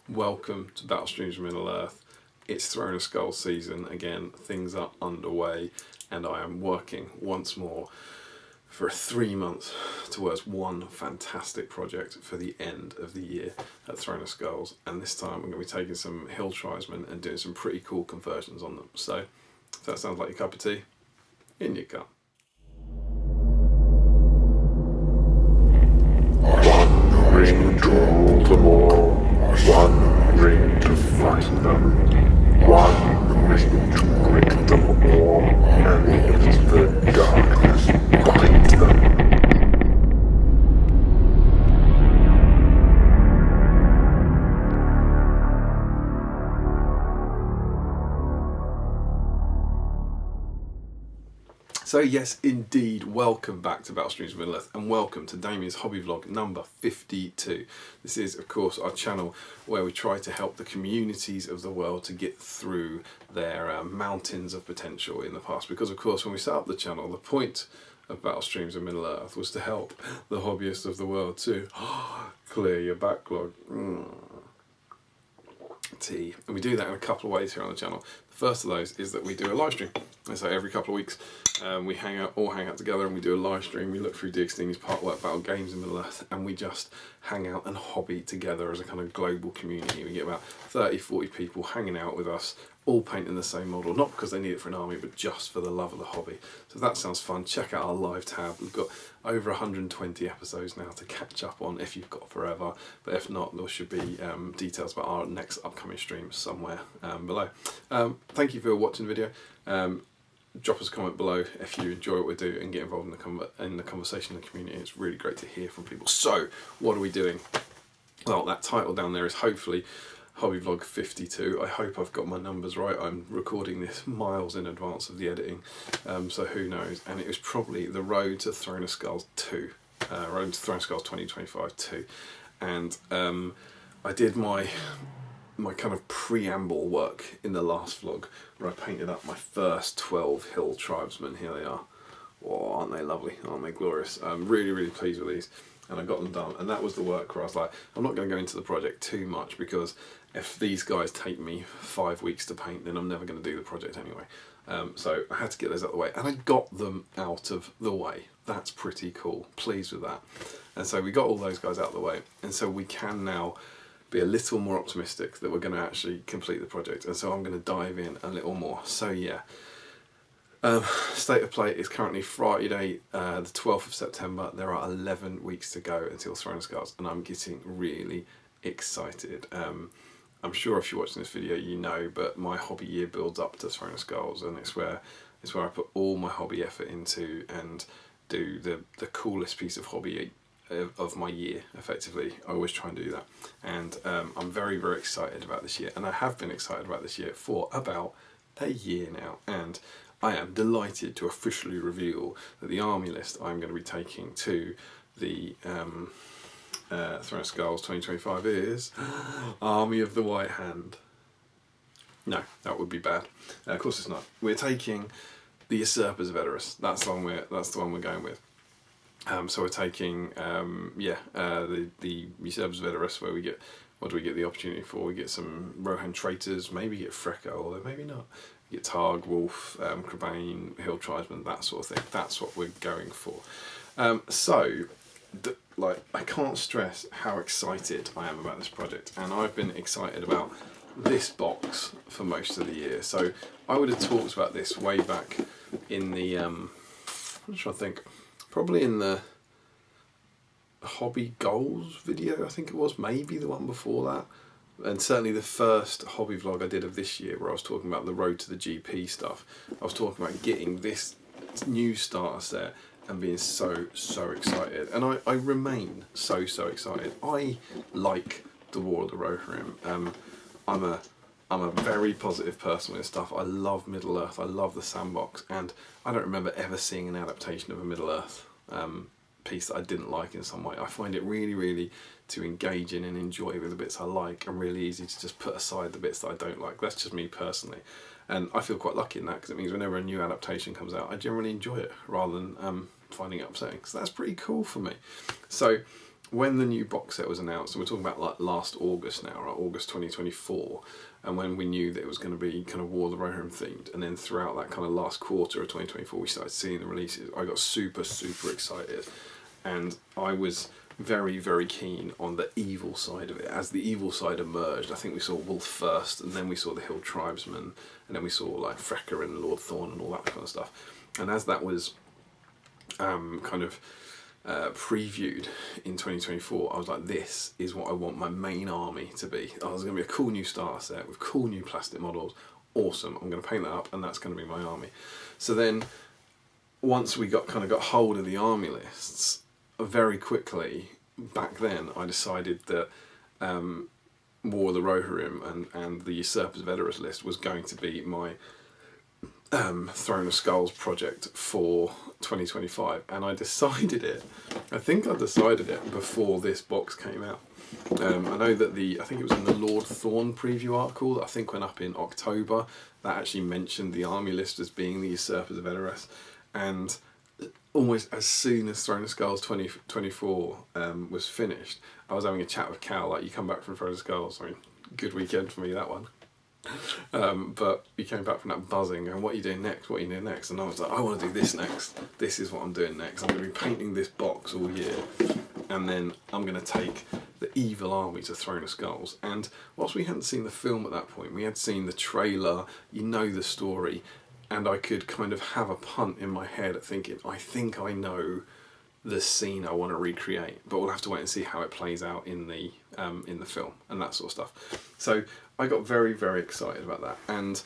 Welcome to Battle Streams of Middle-earth. It's Throne of Skulls season again, things are underway, and I am working once more for 3 months towards one fantastic project for the end of the year at Throne of Skulls. And this time I'm going to be taking some Hill Tribesmen and doing some pretty cool conversions on them. So, if that sounds like your cup of tea, in you come. One ring to rule them all, one ring to fight them, one ring to break them all, and leave the darkness behind them. So yes, indeed, welcome back to Battle Streams of Middle-earth, and welcome to Damian's hobby vlog number 52. This is, of course, our channel where we try to help the communities of the world to get through their mountains of potential in the past. Because, of course, when we set up the channel, the point of Battle Streams of Middle-earth was to help the hobbyists of the world to clear your backlog. Tea. And we do that in a couple of ways here on the channel. The first of those is that we do a live stream. And so every couple of weeks we all hang out together and we do a live stream. We look through DXD's Parkwork Battle Games in Middle-earth and we just hang out and hobby together as a kind of global community. We get about 30-40 people hanging out with us, all painting the same model, not because they need it for an army, but just for the love of the hobby. So if that sounds fun, check out our live tab. We've got over 120 episodes now to catch up on if you've got forever, but if not, there should be details about our next upcoming stream somewhere below. Thank you for watching the video. Drop us a comment below if you enjoy what we do and get involved in the conversation in the community. It's really great to hear from people. So, what are we doing? Well, that title down there is hopefully Hobby Vlog 52. I hope I've got my numbers right. I'm recording this miles in advance of the editing, so who knows. And it was probably the Road to Throne of Skulls 2. Road to Throne of Skulls 2025 2. And I did my kind of preamble work in the last vlog where I painted up my first 12 Hill Tribesmen. Here they are. Oh, aren't they lovely? Aren't they glorious? I'm really, really pleased with these. And I got them done. And that was the work where I was like, I'm not going to go into the project too much because if these guys take me 5 weeks to paint, then I'm never going to do the project anyway. So I had to get those out of the way. And I got them out of the way. That's pretty cool. Pleased with that. And so we got all those guys out of the way. And so we can now be a little more optimistic that we're going to actually complete the project, and so I'm going to dive in a little more. So yeah, state of play is currently Friday the 12th of September. There are 11 weeks to go until Throne of Skulls, and I'm getting really excited. I'm sure if you're watching this video you know, but my hobby year builds up to Throne of Skulls, and it's where I put all my hobby effort into and do the coolest piece of hobby of my year, effectively. I always try and do that, and I'm very, very excited about this year, and I have been excited about this year for about a year now, and I am delighted to officially reveal that the army list I'm going to be taking to the Throne of Skulls 2025 is Army of the White Hand. No, that would be bad. Of course it's not. We're taking the Usurpers of Edoras. That's the one we're going with. So we're taking, the Usurpers of Edoras, where we get, what do we get the opportunity for? We get some Rohan traitors, maybe get Freka, although maybe not. We get Targ, Wolf, Crabane, Hill Tribesmen, that sort of thing. That's what we're going for. I can't stress how excited I am about this project, and I've been excited about this box for most of the year. So I would have talked about this way back in the, I'm trying to think, probably in the Hobby Goals video, I think it was, maybe the one before that, and certainly the first hobby vlog I did of this year where I was talking about the road to the GP stuff. I was talking about getting this new starter set and being so excited, and I remain so excited. I like the War of the Rohirrim. I'm a very positive person with stuff. I love Middle-earth, I love the sandbox, and I don't remember ever seeing an adaptation of a Middle-earth piece that I didn't like in some way. I find it really, really to engage in and enjoy with the bits I like, and really easy to just put aside the bits that I don't like. That's just me personally. And I feel quite lucky in that, because it means whenever a new adaptation comes out, I generally enjoy it, rather than finding it upsetting, because that's pretty cool for me. So when the new box set was announced, and we're talking about like last August now, right, August 2024, and when we knew that it was going to be kind of War of the Rohirrim themed, and then throughout that kind of last quarter of 2024 we started seeing the releases, I got super excited, and I was very, very keen on the evil side of it. As the evil side emerged, I think we saw Wolf first, and then we saw the Hill Tribesmen, and then we saw like Frecker and Lord Thorn and all that kind of stuff. And as that was previewed in 2024, I was like, this is what I want my main army to be. Oh, there's going to be a cool new starter set with cool new plastic models. Awesome. I'm going to paint that up, and that's going to be my army. So then, once we got hold of the army lists, very quickly back then I decided that War of the Rohirrim and the Usurpers of Edoras list was going to be my Throne of Skulls project for 2025, and I decided it before this box came out. I know that I think it was in the Lord Thorn preview article that I think went up in October, that actually mentioned the army list as being the Usurpers of Edoras, and almost as soon as Throne of Skulls 2024 was finished, I was having a chat with Cal, like, you come back from Throne of Skulls, I mean, good weekend for me, that one. But you came back from that buzzing, and what are you doing next? What are you doing next? And I was like, I want to do this next. This is what I'm doing next. I'm going to be painting this box all year, and then I'm going to take the evil army to Throne of Skulls. And whilst we hadn't seen the film at that point, we had seen the trailer, you know the story, and I could kind of have a punt in my head at thinking, I think I know the scene I want to recreate, but we'll have to wait and see how it plays out in the film and that sort of stuff. So I got very, very excited about that, and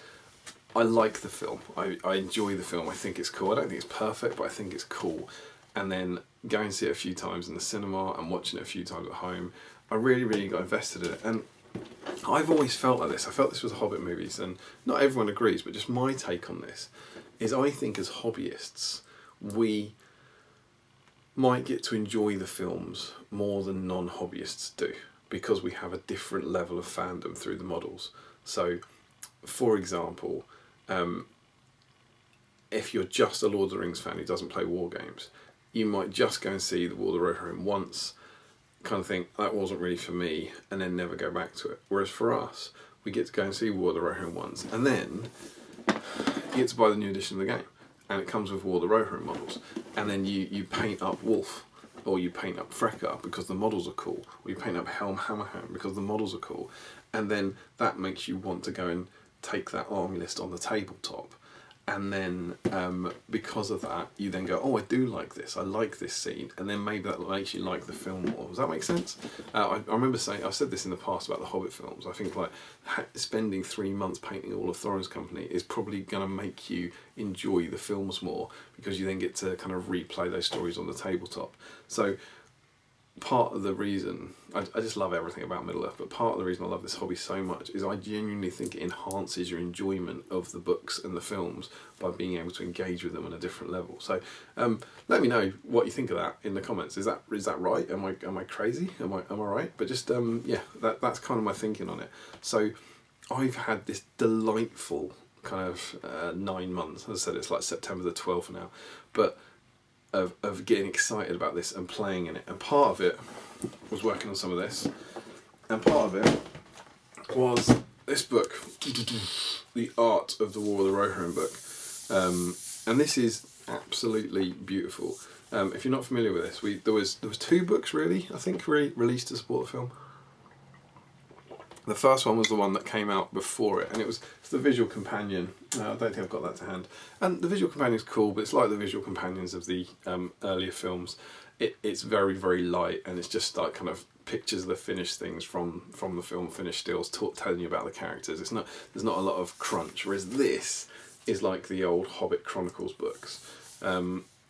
I like the film. I enjoy the film. I think it's cool. I don't think it's perfect, but I think it's cool. And then going to see it a few times in the cinema and watching it a few times at home, I really, really got invested in it. And I've always felt like this. I felt this was Hobbit movies, and not everyone agrees, but just my take on this is I think as hobbyists, we might get to enjoy the films more than non-hobbyists do, because we have a different level of fandom through the models. So, for example, if you're just a Lord of the Rings fan who doesn't play war games, you might just go and see the War of the Rohirrim once, kind of think, that wasn't really for me, and then never go back to it. Whereas for us, we get to go and see War of the Rohirrim once, and then you get to buy the new edition of the game, and it comes with War of the Rohirrim models, and then you paint up Wolf, or you paint up Frecker because the models are cool, or you paint up Helm Hammerhand because the models are cool, and then that makes you want to go and take that army list on the tabletop. And then because of that, you then go, oh, I do like this, I like this scene, and then maybe that makes you like the film more. Does that make sense? I remember saying, I've said this in the past about the Hobbit films, I think like spending 3 months painting all of Thorin's company is probably going to make you enjoy the films more, because you then get to kind of replay those stories on the tabletop. So part of the reason, I just love everything about Middle-earth, but part of the reason I love this hobby so much is I genuinely think it enhances your enjoyment of the books and the films by being able to engage with them on a different level. So let me know what you think of that in the comments. Is that right? Am I crazy? Am I right? But just yeah, that's kind of my thinking on it. So I've had this delightful kind of 9 months. As I said, it's like September the 12th now, but of getting excited about this and playing in it, and part of it was working on some of this, and part of it was this book, The Art of the War of the Rohirrim book, and this is absolutely beautiful. If you're not familiar with this, there was 2 books really, I think, released to support the film. The first one was the one that came out before it, and it's the visual companion. I don't think I've got that to hand. And the visual companion is cool, but it's like the visual companions of the earlier films. It's very, very light, and it's just like kind of pictures of the finished things from the film, finished stills, telling you about the characters. There's not a lot of crunch, whereas this is like the old Hobbit Chronicles books.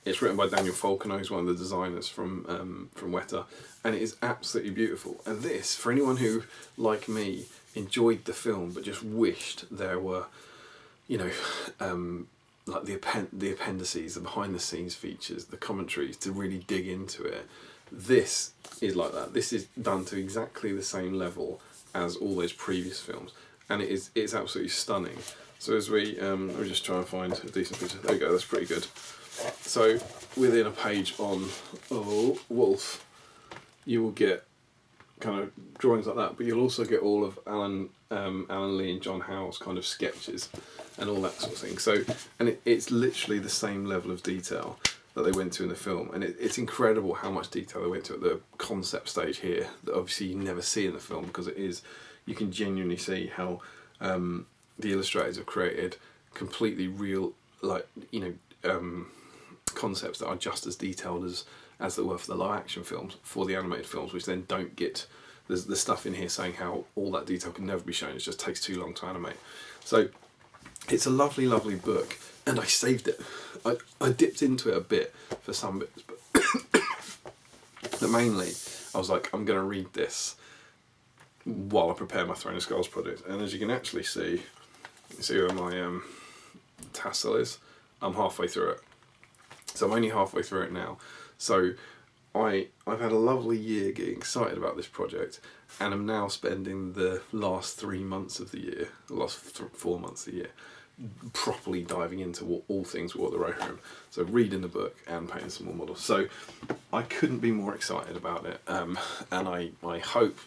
It's written by Daniel Falconer, who's one of the designers from Weta, and it is absolutely beautiful. And this, for anyone who, like me, enjoyed the film but just wished there were, like the appendices, the behind-the-scenes features, the commentaries to really dig into it, this is like that. This is done to exactly the same level as all those previous films, and it's absolutely stunning. So as we just try and find a decent picture. There we go. That's pretty good. So within a page on Wolf, you will get kind of drawings like that, but you'll also get all of Alan Lee and John Howe's kind of sketches and all that sort of thing. So, and it's literally the same level of detail that they went to in the film, and it's incredible how much detail they went to at the concept stage here that obviously you never see in the film, because you can genuinely see how the illustrators have created completely real, like, concepts that are just as detailed as they were for the live action films, for the animated films, which then don't get, there's stuff in here saying how all that detail can never be shown, it just takes too long to animate. So it's a lovely, lovely book, and I saved it. I dipped into it a bit for some bits, but mainly I was like, I'm going to read this while I prepare my Throne of Skulls project. And as you can actually see where my tassel is, I'm halfway through it. So I'm only halfway through it now. So I've had a lovely year getting excited about this project, and I'm now spending the last 3 months of the year, the last 4 months of the year, properly diving into all things War of the Rohirrim. So reading the book and painting some more models. So I couldn't be more excited about it, and I hope,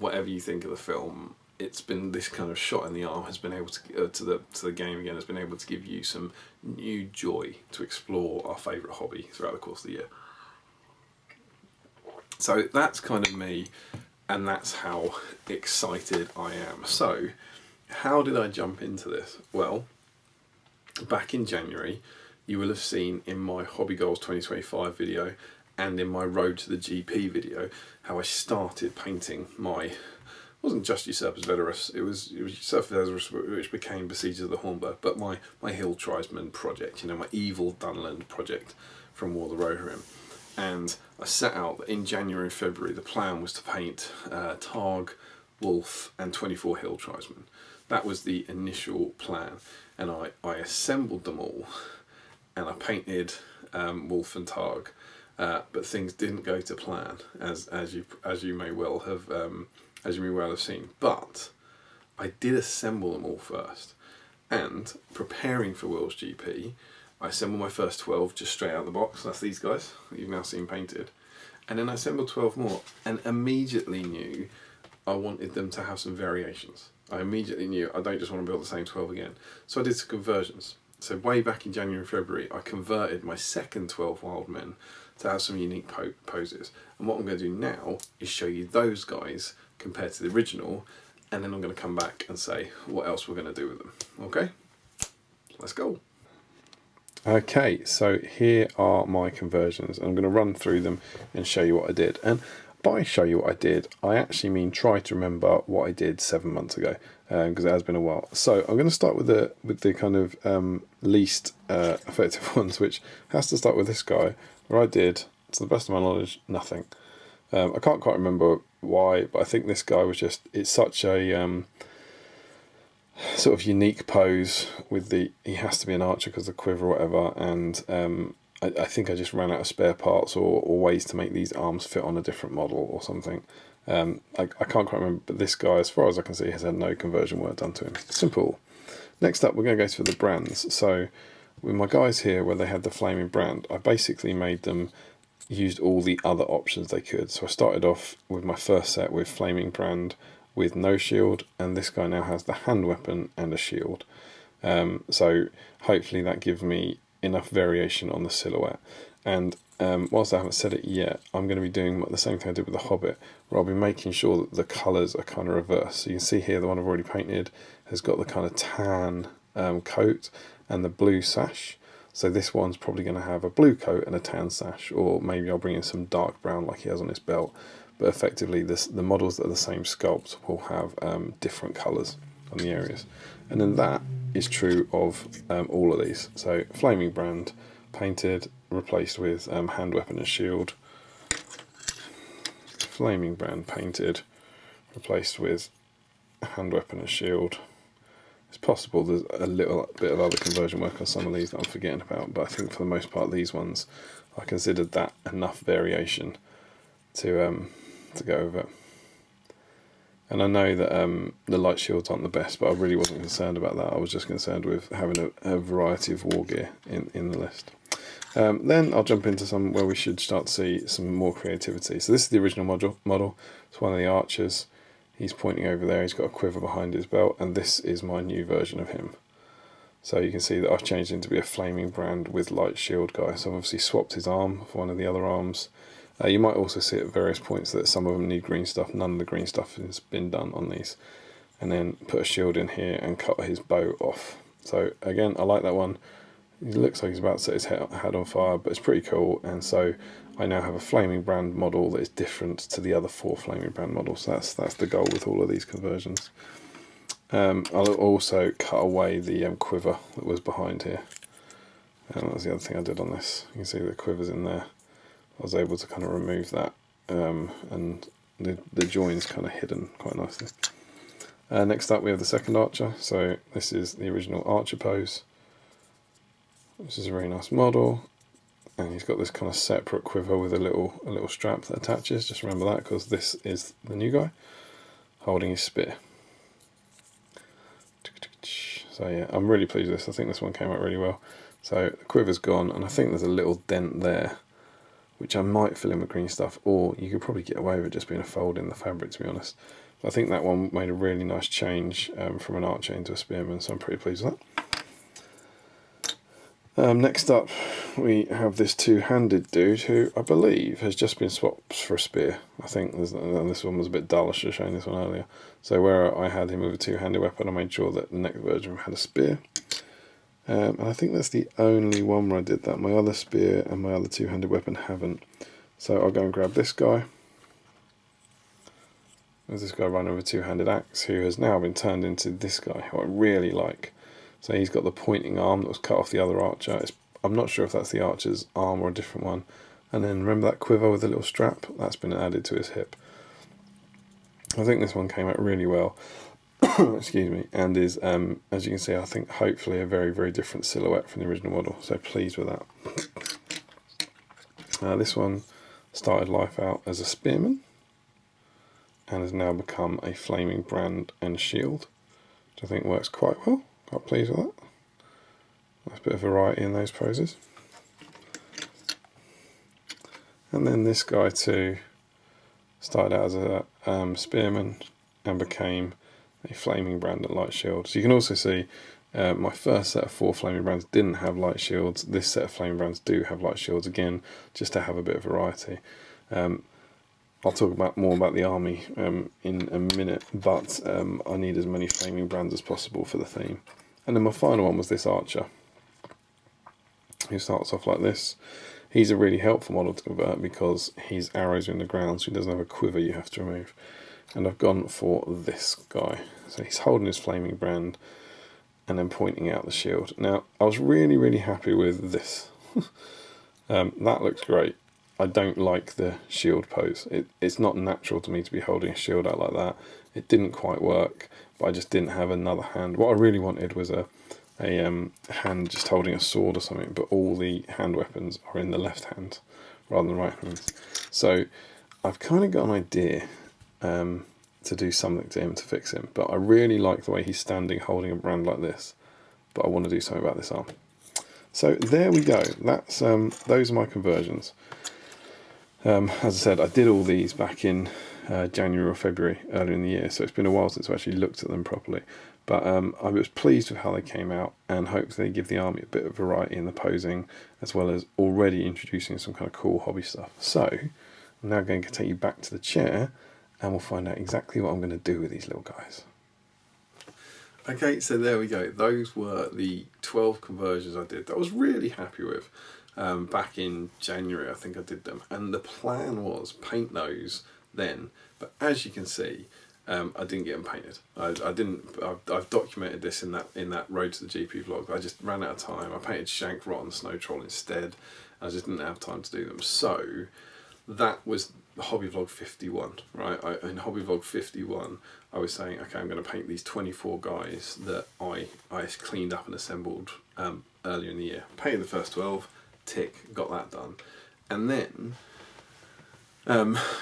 whatever you think of the film, it's been this kind of shot in the arm has been able to to the game again, has been able to give you some new joy to explore our favourite hobby throughout the course of the year. So that's kind of me, and that's how excited I am. So how did I jump into this? Well, back in January, you will have seen in my Hobby Goals 2025 video and in my Road to the GP video how I started painting my, wasn't just Usurpers Veterus, it was Usurpers Veterus, which became Besiegers of the Hornburg, but my Hill Tribesmen project, my evil Dunland project from War of the Rohirrim. And I set out that in January and February the plan was to paint Targ, Wolf and 24 Hill Tribesmen. That was the initial plan, and I assembled them all, and I painted Wolf and Targ, but things didn't go to plan, as you may well have seen. But I did assemble them all first, and preparing for World's GP, I assembled my first 12 just straight out of the box. That's these guys that you've now seen painted, and then I assembled 12 more, and immediately knew I wanted them to have some variations. I immediately knew I don't just want to build the same 12 again. So I did some conversions. So way back in January and February, I converted my second 12 wild men to have some unique poses. And what I'm going to do now is show you those guys compared to the original, and then I'm going to come back and say what else we're going to do with them. Okay? Let's go. Okay, so here are my conversions. I'm going to run through them and show you what I did. And by show you what I did, I actually mean try to remember what I did 7 months ago, because it has been a while. So I'm going to start with the kind of least effective ones, which has to start with this guy, where I did, to the best of my knowledge, nothing. I can't quite remember why, but I think this guy was just, it's such a sort of unique pose with he has to be an archer because of the quiver or whatever, and I think I just ran out of spare parts or ways to make these arms fit on a different model or something. I can't quite remember, but this guy, as far as I can see, has had no conversion work done to him. Simple. Next up, we're going to go for the brands. So with my guys here, where they had the flaming brand, I basically made them, used all the other options they could. So I started off with my first set with flaming brand with no shield, and this guy now has the hand weapon and a shield. So hopefully that gives me enough variation on the silhouette. And whilst I haven't said it yet, I'm going to be doing the same thing I did with the Hobbit, where I'll be making sure that the colours are kind of reversed. So you can see here the one I've already painted has got the kind of tan coat and the blue sash. So this one's probably going to have a blue coat and a tan sash, or maybe I'll bring in some dark brown like he has on his belt. But effectively the models that are the same sculpt will have different colours on the areas. And then that is true of all of these. So flaming brand painted, replaced with hand weapon and shield. Flaming brand painted, replaced with hand weapon and shield. It's possible there's a little bit of other conversion work on some of these that I'm forgetting about, but I think for the most part these ones, I considered that enough variation to go with it. And I know that the light shields aren't the best, but I really wasn't concerned about that. I was just concerned with having a variety of war gear in the list. Then I'll jump into some where we should start to see some more creativity. So this is the original model. It's one of the archers. He's pointing over there. He's got a quiver behind his belt, and this is my new version of him. So you can see that I've changed him to be a flaming brand with light shield guy. So I've obviously swapped his arm for one of the other arms. You might also see at various points that some of them need green stuff. None of the green stuff has been done on these. And then put a shield in here and cut his bow off. So again, I like that one. He looks like he's about to set his head on fire, but it's pretty cool. And so I now have a flaming brand model that is different to the other 4 flaming brand models. So that's the goal with all of these conversions. I'll also cut away the quiver that was behind here. And that was the other thing I did on this. You can see the quiver's in there. I was able to kind of remove that, and the join's kind of hidden quite nicely. Next up we have the second archer. So this is the original archer pose. This is a very nice model, and he's got this kind of separate quiver with a little strap that attaches. Just remember that, because this is the new guy holding his spear. So yeah, I'm really pleased with this. I think this one came out really well. So the quiver's gone, and I think there's a little dent there, which I might fill in with green stuff, or you could probably get away with it just being a fold in the fabric, to be honest. But I think that one made a really nice change from an archer into a spearman, so I'm pretty pleased with that. Next up, we have this two-handed dude who I believe has just been swapped for a spear. I think this one was a bit dull. I should have shown this one earlier. So where I had him with a two-handed weapon, I made sure that the next version had a spear. And I think that's the only one where I did that. My other spear and my other two-handed weapon haven't. So I'll go and grab this guy. There's this guy running with a two-handed axe who has now been turned into this guy, who I really like. So he's got the pointing arm that was cut off the other archer. I'm not sure if that's the archer's arm or a different one. And then remember that quiver with the little strap? That's been added to his hip. I think this one came out really well. Excuse me. And is, as you can see, I think hopefully a very, very different silhouette from the original model. So pleased with that. This one started life out as a spearman and has now become a flaming brand and shield, which I think works quite well. Quite pleased with that. Nice bit of variety in those poses. And then this guy too started out as a spearman and became a flaming brand and light shield. So you can also see my first set of 4 flaming brands didn't have light shields. This set of flaming brands do have light shields, again, just to have a bit of variety. I'll talk more about the army in a minute, but I need as many flaming brands as possible for the theme. And then my final one was this archer, who starts off like this. He's a really helpful model to convert because his arrows are in the ground, so he doesn't have a quiver you have to remove. And I've gone for this guy. So he's holding his flaming brand and then pointing out the shield. Now, I was really, really happy with this. That looks great. I don't like the shield pose. It's not natural to me to be holding a shield out like that. It didn't quite work, but I just didn't have another hand. What I really wanted was a hand just holding a sword or something, but all the hand weapons are in the left hand rather than the right hand. So I've kind of got an idea to do something to him to fix him, but I really like the way he's standing holding a brand like this, but I want to do something about this arm. So there we go. That's those are my conversions. As I said, I did all these back in January or February earlier in the year, so it's been a while since I actually looked at them properly. But I was pleased with how they came out, and hopefully they give the army a bit of variety in the posing, as well as already introducing some kind of cool hobby stuff. So I'm now going to take you back to the chair, and we'll find out exactly what I'm going to do with these little guys. Okay, so there we go. Those were the 12 conversions I did that I was really happy with. Back in January, I think I did them, and the plan was paint those then. But as you can see, I didn't get them painted. I've documented this in that Road to the GP vlog. I just ran out of time. I painted Shank Rot and Snow Troll instead. I just didn't have time to do them. So that was Hobby Vlog 51, right? In Hobby Vlog 51, I was saying, okay, I'm going to paint these 24 guys that I cleaned up and assembled earlier in the year. Painted the first 12. Tick, got that done. And then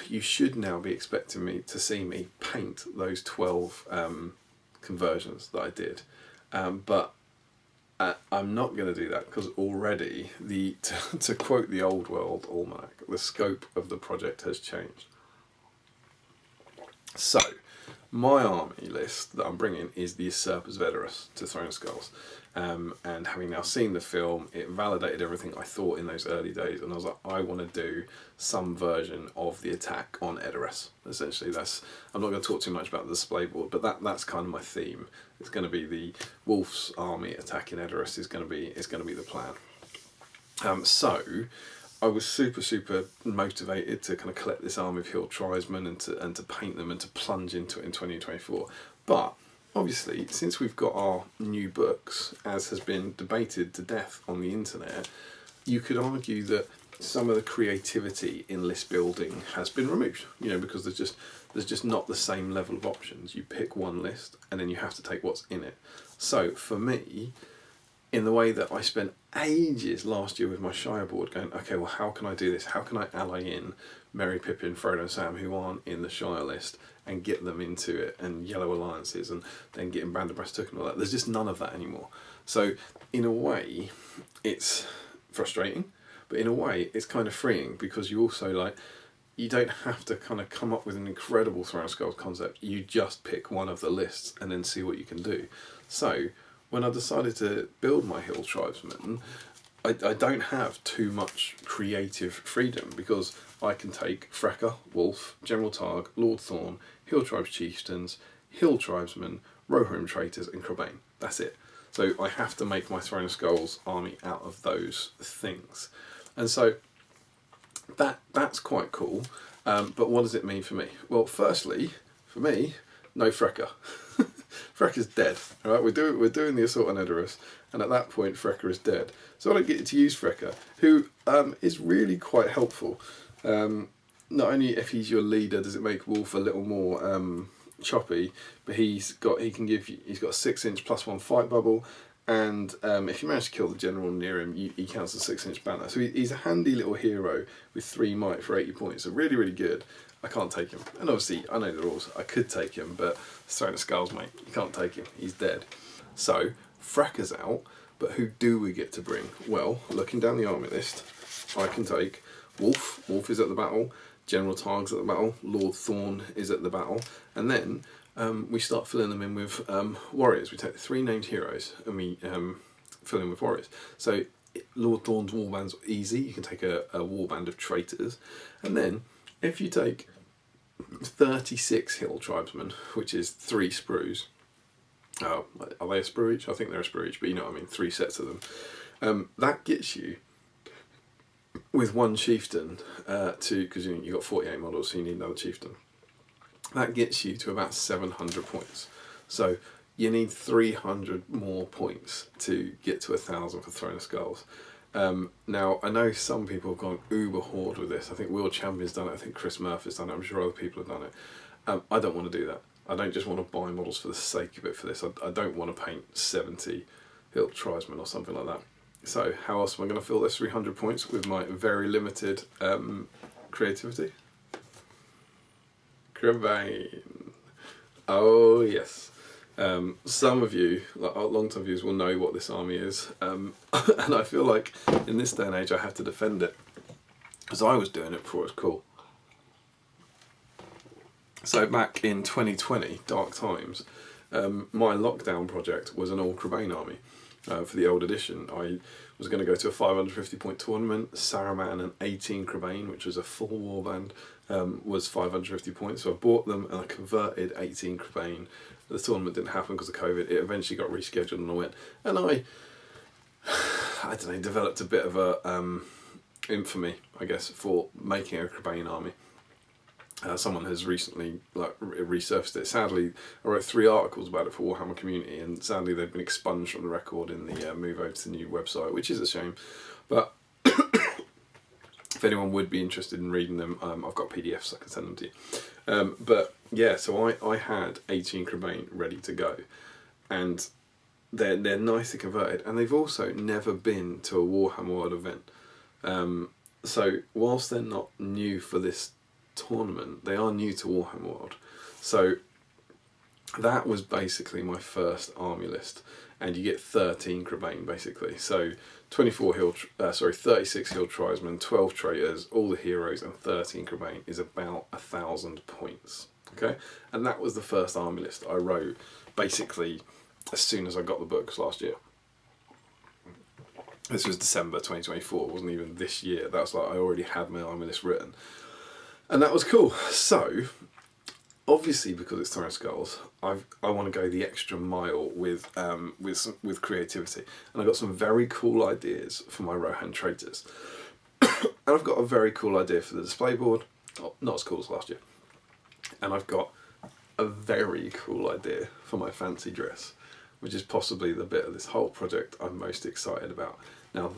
you should now be expecting me to see me paint those 12 conversions that I did. But I'm not going to do that because already, to quote the Old World Almanac, the scope of the project has changed. So, my army list that I'm bringing is the Usurpers of Edoras to Throne of Skulls. And having now seen the film, it validated everything I thought in those early days, and I was like, I want to do some version of the attack on Edoras. Essentially, I'm not going to talk too much about the display board, but that's kind of my theme. It's going to be the Wolf's army attacking Edoras is going to be the plan. So I was super motivated to kind of collect this army of Hill Tribesmen and to paint them and to plunge into it in 2024. But obviously, since we've got our new books, as has been debated to death on the internet, you could argue that some of the creativity in list building has been removed. Because there's just not the same level of options. You pick one list and then you have to take what's in it. So for me, in the way that I spent ages last year with my Shire board going, okay, well, how can I do this? How can I ally in Merry, Pippin, Frodo and Sam who aren't in the Shire list and get them into it, and yellow alliances, and then getting Brand-of-Brass took and all that. There's just none of that anymore. So in a way, it's frustrating, but in a way, it's kind of freeing, because you also you don't have to kind of come up with an incredible Throne of Skulls concept. You just pick one of the lists and then see what you can do. So when I decided to build my Hill Tribesmen, I don't have too much creative freedom, because I can take Frecker, Wolf, General Targ, Lord Thorn, Hill Tribes Chieftains, Hill Tribesmen, Rohirrim Traitors and Crebain. That's it. So I have to make my Throne of Skulls army out of those things. And so that's quite cool. But what does it mean for me? Well, firstly, for me, no Frecker. Frecker's dead. All right, we're doing the assault on Edoras, and at that point, Frecker is dead. So I don't get to use Frecker, who is really quite helpful. Not only if he's your leader does it make Wolf a little more choppy, but he's got a 6-inch +1 fight bubble, and if you manage to kill the general near him, he counts as a 6-inch banner. So he's a handy little hero with 3 might for 80 points. So really, really good. I can't take him. And obviously, I know the rules. I could take him, but Throne of Skulls, mate. You can't take him. He's dead. So, Frecker's out, but who do we get to bring? Well, looking down the army list, I can take Wolf. Wolf is at the battle. General Targ's at the battle. Lord Thorn is at the battle. And then we start filling them in with warriors. We take the 3 named heroes and we fill in with warriors. So, Lord Thorn's warband's easy. You can take a warband of traitors. And then, if you take 36 Hill Tribesmen, which is 3 sprues. Oh, are they a sprue each? I think they're a sprue each, but you know what I mean, 3 sets of them. That gets you, with 1 chieftain, because you've got 48 models, so you need another chieftain. That gets you to about 700 points. So you need 300 more points to get to 1,000 for Throne of Skulls. Now, I know some people have gone uber horde with this. I think World Champion's done it. I think Chris Murphy's done it. I'm sure other people have done it. I don't want to do that. I don't just want to buy models for the sake of it for this. I don't want to paint 70 Hill Tribesmen or something like that. So how else am I going to fill those 300 points with my very limited creativity? Crebain. Oh, yes. Some of you, long-time viewers, will know what this army is, and I feel like in this day and age I have to defend it, because I was doing it before it was cool. So back in 2020, dark times, my lockdown project was an all Crebain army for the old edition. I was going to go to a 550 point tournament. Saruman and 18 Crebain, which was a full warband, was 550 points. So I bought them and I converted 18 Crebain. The tournament didn't happen because of COVID. It eventually got rescheduled and I went. And I don't know, developed a bit of a infamy, I guess, for making a Crebain army. Someone has recently resurfaced it. Sadly, I wrote 3 articles about it for Warhammer Community, and sadly they've been expunged from the record in the move over to the new website, which is a shame. But if anyone would be interested in reading them, I've got PDFs, I can send them to you. But yeah, so I had 18 Crebain ready to go, and they're nicely converted, and they've also never been to a Warhammer World event. So whilst they're not new for this tournament, they are new to Warhammer World. So that was basically my first army list, and you get 13 Crebain basically. So 36 Hill Tribesmen, 12 traitors, all the heroes, and 13 Crebain is about 1,000 points. Okay, and that was the first army list I wrote basically as soon as I got the books last year. This was December 2024. It wasn't even this year. That was like I already had my army list written, and that was cool. So obviously, because it's Throwing Skulls, I want to go the extra mile with creativity, and I got some very cool ideas for my Rohan traitors. And I've got a very cool idea for the display board. Oh, not as cool as last year. And I've got a very cool idea for my fancy dress, which is possibly the bit of this whole project I'm most excited about. Now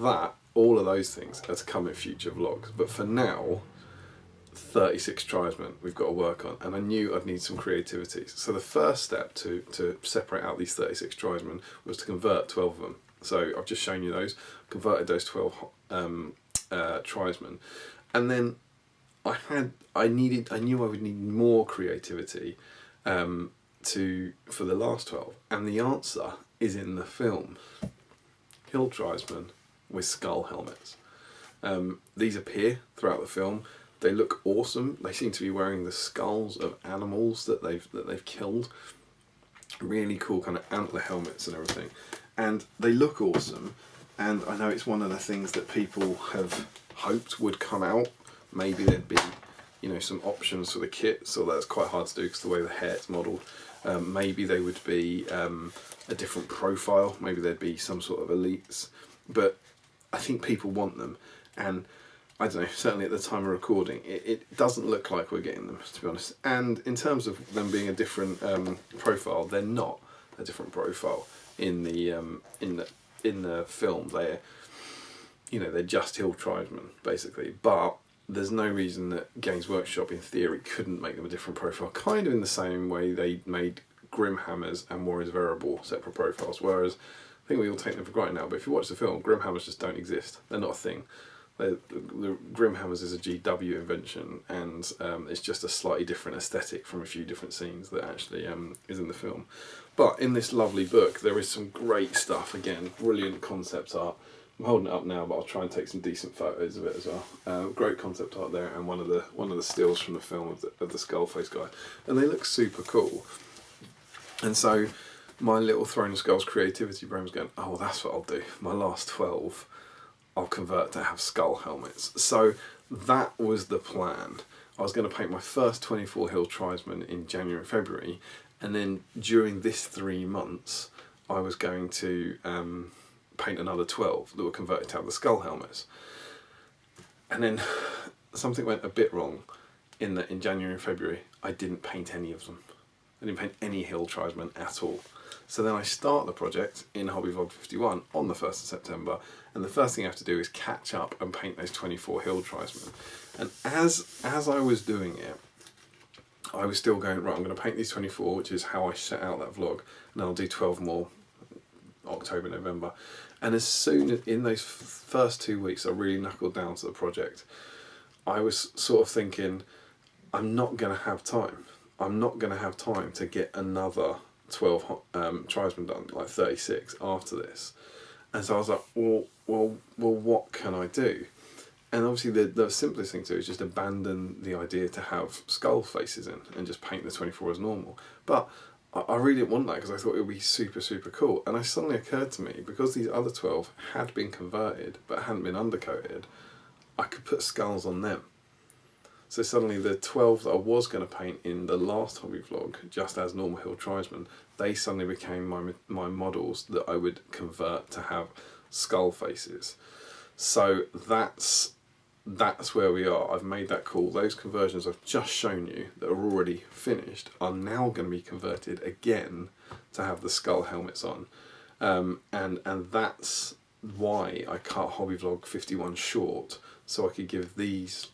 all of those things are to come in future vlogs, but for now, 36 tribesmen we've got to work on, and I knew I'd need some creativity. So the first step to separate out these 36 tribesmen was to convert 12 of them. So I've just shown you those, converted those 12 tribesmen, and then I knew I would need more creativity for the last 12, and the answer is in the film. Hill Tribesmen with skull helmets. These appear throughout the film. They look awesome. They seem to be wearing the skulls of animals that they've killed. Really cool kind of antler helmets and everything, and they look awesome. And I know it's one of the things that people have hoped would come out. Maybe there'd be, some options for the kit, so that's quite hard to do because the way the hair's modelled. Maybe they would be a different profile. Maybe there'd be some sort of elites, but I think people want them, and I don't know, certainly at the time of recording, it doesn't look like we're getting them, to be honest. And in terms of them being a different profile, they're not a different profile in the film. They're just Hill Tribesmen basically, but there's no reason that Games Workshop in theory couldn't make them a different profile, kind of in the same way they made Grimhammers and Warriors Variable separate profiles, whereas I think we all take them for granted now, but if you watch the film, Grimhammers just don't exist. They're not a thing. The Grimhammers is a GW invention, and it's just a slightly different aesthetic from a few different scenes that actually is in the film. But in this lovely book, there is some great stuff. Again, brilliant concept art. I'm holding it up now, but I'll try and take some decent photos of it as well. Great concept art there, and one of the stills from the film of the Skullface guy, and they look super cool. And so my little Throne of Skulls creativity brain was going, oh, well, that's what I'll do. My last 12, I'll convert to have skull helmets. So that was the plan. I was going to paint my first 24 Hill Tribesmen in January, February, and then during this 3 months, I was going to paint another 12 that were converted to have the skull helmets. And then something went a bit wrong in that in January and February, I didn't paint any of them. I didn't paint any Hill Tribesmen at all. So then I start the project in Hobby Vlog 51 on the 1st of September, and the first thing I have to do is catch up and paint those 24 Hill Tribesmen. And as I was doing it, I was still going, right, I'm going to paint these 24, which is how I set out that vlog, and I'll do 12 more October, November. And as soon as, in those first 2 weeks, I really knuckled down to the project, I was sort of thinking, I'm not going to have time. I'm not going to have time to get another 12 tribesmen done, like 36 after this. And so I was like, well, what can I do? And obviously the simplest thing to do is just abandon the idea to have skull faces in and just paint the 24 as normal. But I really didn't want that because I thought it would be super, super cool. And it suddenly occurred to me, because these other 12 had been converted but hadn't been undercoated, I could put skulls on them. So suddenly the 12 that I was going to paint in the last hobby vlog, just as normal Hill Tribesmen, they suddenly became my models that I would convert to have skull faces. So that's where we are. I've made that call. Those conversions I've just shown you that are already finished are now going to be converted again to have the skull helmets on. And that's why I cut Hobby Vlog 51 short, so I could give these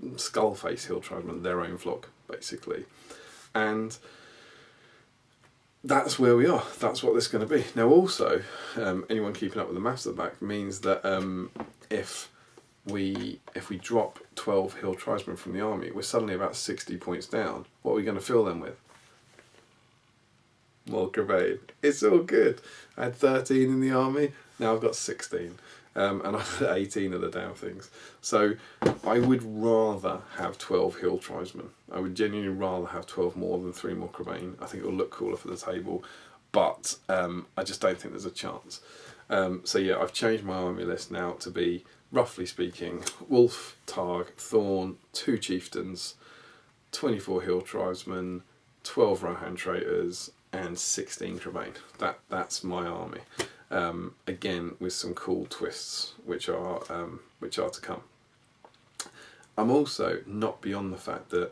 Skullface Hill Tribesmen their own vlog, basically. And that's where we are. That's what this is going to be. Now also, anyone keeping up with the maths at the back means that if we drop 12 Hill Tribesmen from the army, we're suddenly about 60 points down. What are we going to fill them with? more Crebain. It's all good. I had 13 in the army, now I've got 16. And I've got 18 of the damn things. So I would rather have 12 Hill Tribesmen. I would genuinely rather have 12 more than 3 more Crebain. I think it will look cooler for the table, but I just don't think there's a chance. So yeah, I've changed my army list now to be, roughly speaking, Wolf, Targ, Thorn, 2 Chieftains, 24 Hill Tribesmen, 12 Rohan Traitors, and 16 Crebain. That's my army. Again, with some cool twists, which are to come. I'm also not beyond the fact that,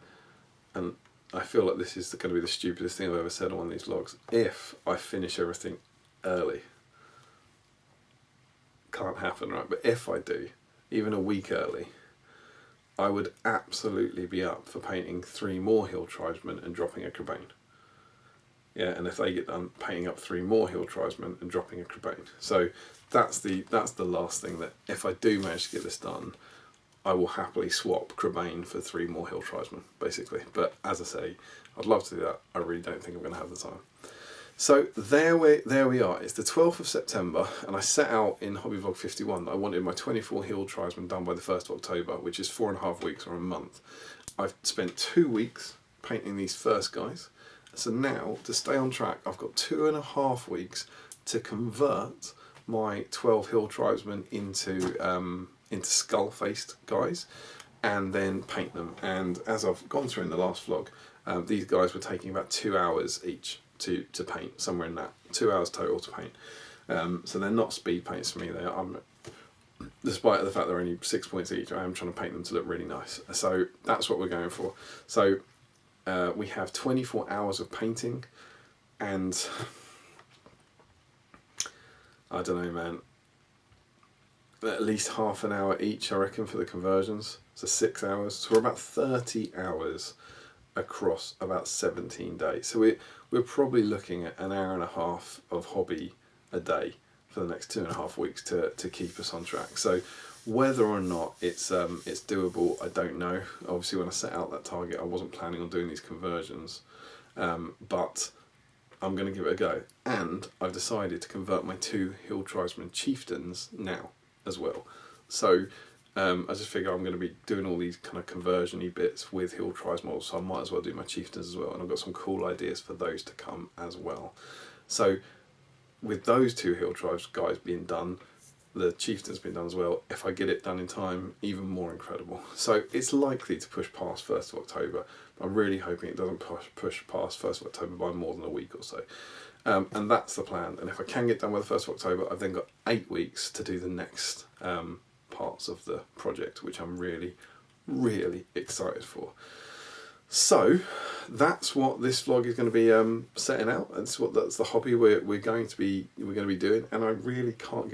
and I feel like this is going to be the stupidest thing I've ever said on one of these vlogs, if I finish everything early, can't happen, right? But if I do, even a week early, I would absolutely be up for painting 3 more Hill Tribesmen and dropping a Crebain. Yeah, and if they get done, painting up 3 more Hill Tribesmen and dropping a Crebain. So that's the last thing, that if I do manage to get this done, I will happily swap Crebain for 3 more Hill Tribesmen, basically. But as I say, I'd love to do that. I really don't think I'm going to have the time. So there we are. It's the 12th of September, and I set out in Hobby Vlog 51 that I wanted my 24 Hill Tribesmen done by the 1st of October, which is 4.5 weeks or a month. I've spent 2 weeks painting these first guys. So now, to stay on track, I've got 2.5 weeks to convert my 12 Hill Tribesmen into skull-faced guys, and then paint them. And as I've gone through in the last vlog, these guys were taking about 2 hours each to paint, somewhere in that 2 hours total to paint. So they're not speed paints for me. Despite the fact they're only 6 points each, I am trying to paint them to look really nice. So that's what we're going for. So we have 24 hours of painting, and I don't know, man, at least half an hour each, I reckon, for the conversions. So 6 hours. So we're about 30 hours across about 17 days. So we're probably looking at an hour and a half of hobby a day for the next 2.5 weeks to keep us on track. So whether or not it's doable, I don't know. Obviously, when I set out that target, I wasn't planning on doing these conversions, but I'm going to give it a go. And I've decided to convert my 2 Hill Tribesmen Chieftains now as well. So I just figure I'm going to be doing all these kind of conversion-y bits with Hill Tribes models, so I might as well do my Chieftains as well. And I've got some cool ideas for those to come as well. So with those 2 Hill Tribes guys being done, the Chieftain's been done as well. If I get it done in time, even more incredible. So it's likely to push past 1st of October. But I'm really hoping it doesn't push past 1st of October by more than a week or so. And that's the plan. And if I can get done by the 1st of October, I've then got 8 weeks to do the next parts of the project, which I'm really, really excited for. So that's what this vlog is going to be setting out. That's the hobby we're going to be doing, and I really can't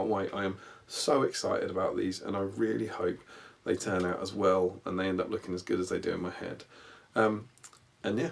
wait. I am so excited about these, and I really hope they turn out as well and they end up looking as good as they do in my head. And yeah,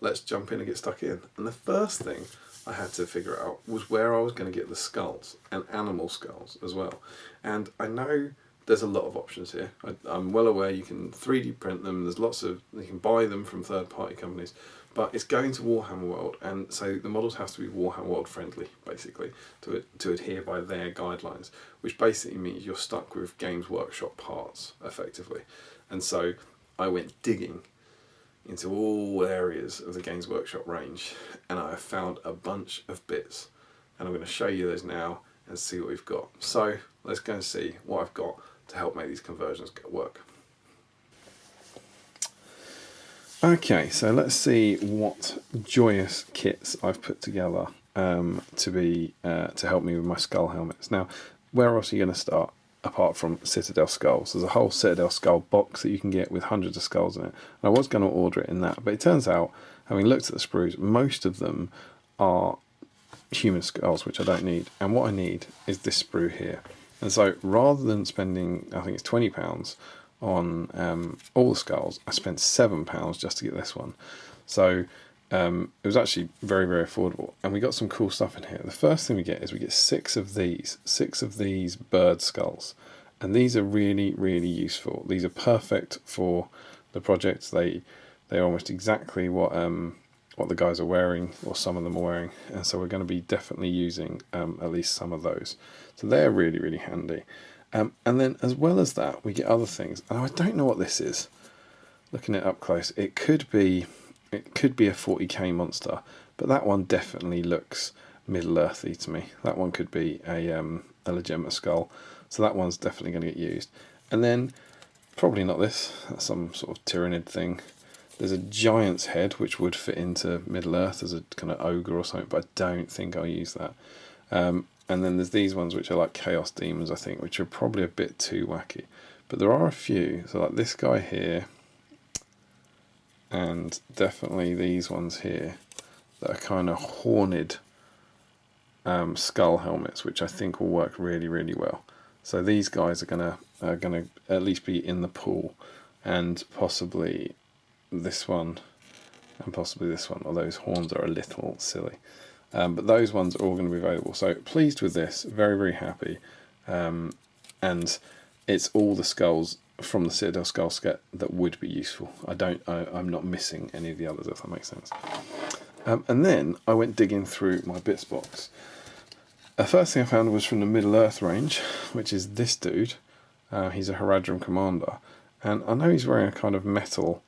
let's jump in and get stuck in. And the first thing I had to figure out was where I was going to get the skulls, and animal skulls as well. And I know there's a lot of options here. I'm well aware you can 3D print them. There's you can buy them from third-party companies, but it's going to Warhammer World, and so the models have to be Warhammer World friendly, basically, to adhere by their guidelines, which basically means you're stuck with Games Workshop parts, effectively. And so I went digging into all areas of the Games Workshop range, and I have found a bunch of bits, and I'm going to show you those now and see what we've got. So let's go and see what I've got to help make these conversions work. Okay, so let's see what joyous kits I've put together to help me with my skull helmets. Now, where else are you going to start apart from Citadel Skulls? There's a whole Citadel Skull box that you can get with hundreds of skulls in it. And I was going to order it in that, but it turns out, having looked at the sprues, most of them are human skulls, which I don't need. And what I need is this sprue here. And so rather than spending, I think it's £20 on all the skulls, I spent £7 just to get this one. So it was actually very, very affordable. And we got some cool stuff in here. The first thing we get is we get 6 of these bird skulls. And these are really, really useful. These are perfect for the project. They're almost exactly what what the guys are wearing, or some of them are wearing, and so we're going to be definitely using at least some of those. So they're really, really handy. And then as well as that, we get other things. And I don't know what this is. Looking at it up close, it could be a 40k monster, but that one definitely looks Middle-earthy to me. That one could be a legitimate skull, so that one's definitely going to get used. And then probably not this. That's some sort of Tyrannid thing. There's a giant's head which would fit into Middle-earth as a kind of ogre or something, but I don't think I'll use that. And then there's these ones which are like Chaos Demons, I think, which are probably a bit too wacky. But there are a few, so like this guy here, and definitely these ones here that are kind of horned skull helmets, which I think will work really, really well. So these guys are gonna at least be in the pool, and possibly this one and possibly this one, although those horns are a little silly. But those ones are all going to be available. So pleased with this, very, very happy. And it's all the skulls from the Citadel skull set that would be useful. I'm not missing any of the others, if that makes sense. And then I went digging through my bits box. The first thing I found was from the Middle-earth range, which is this dude. He's a Rohirrim commander. And I know he's wearing a kind of metal...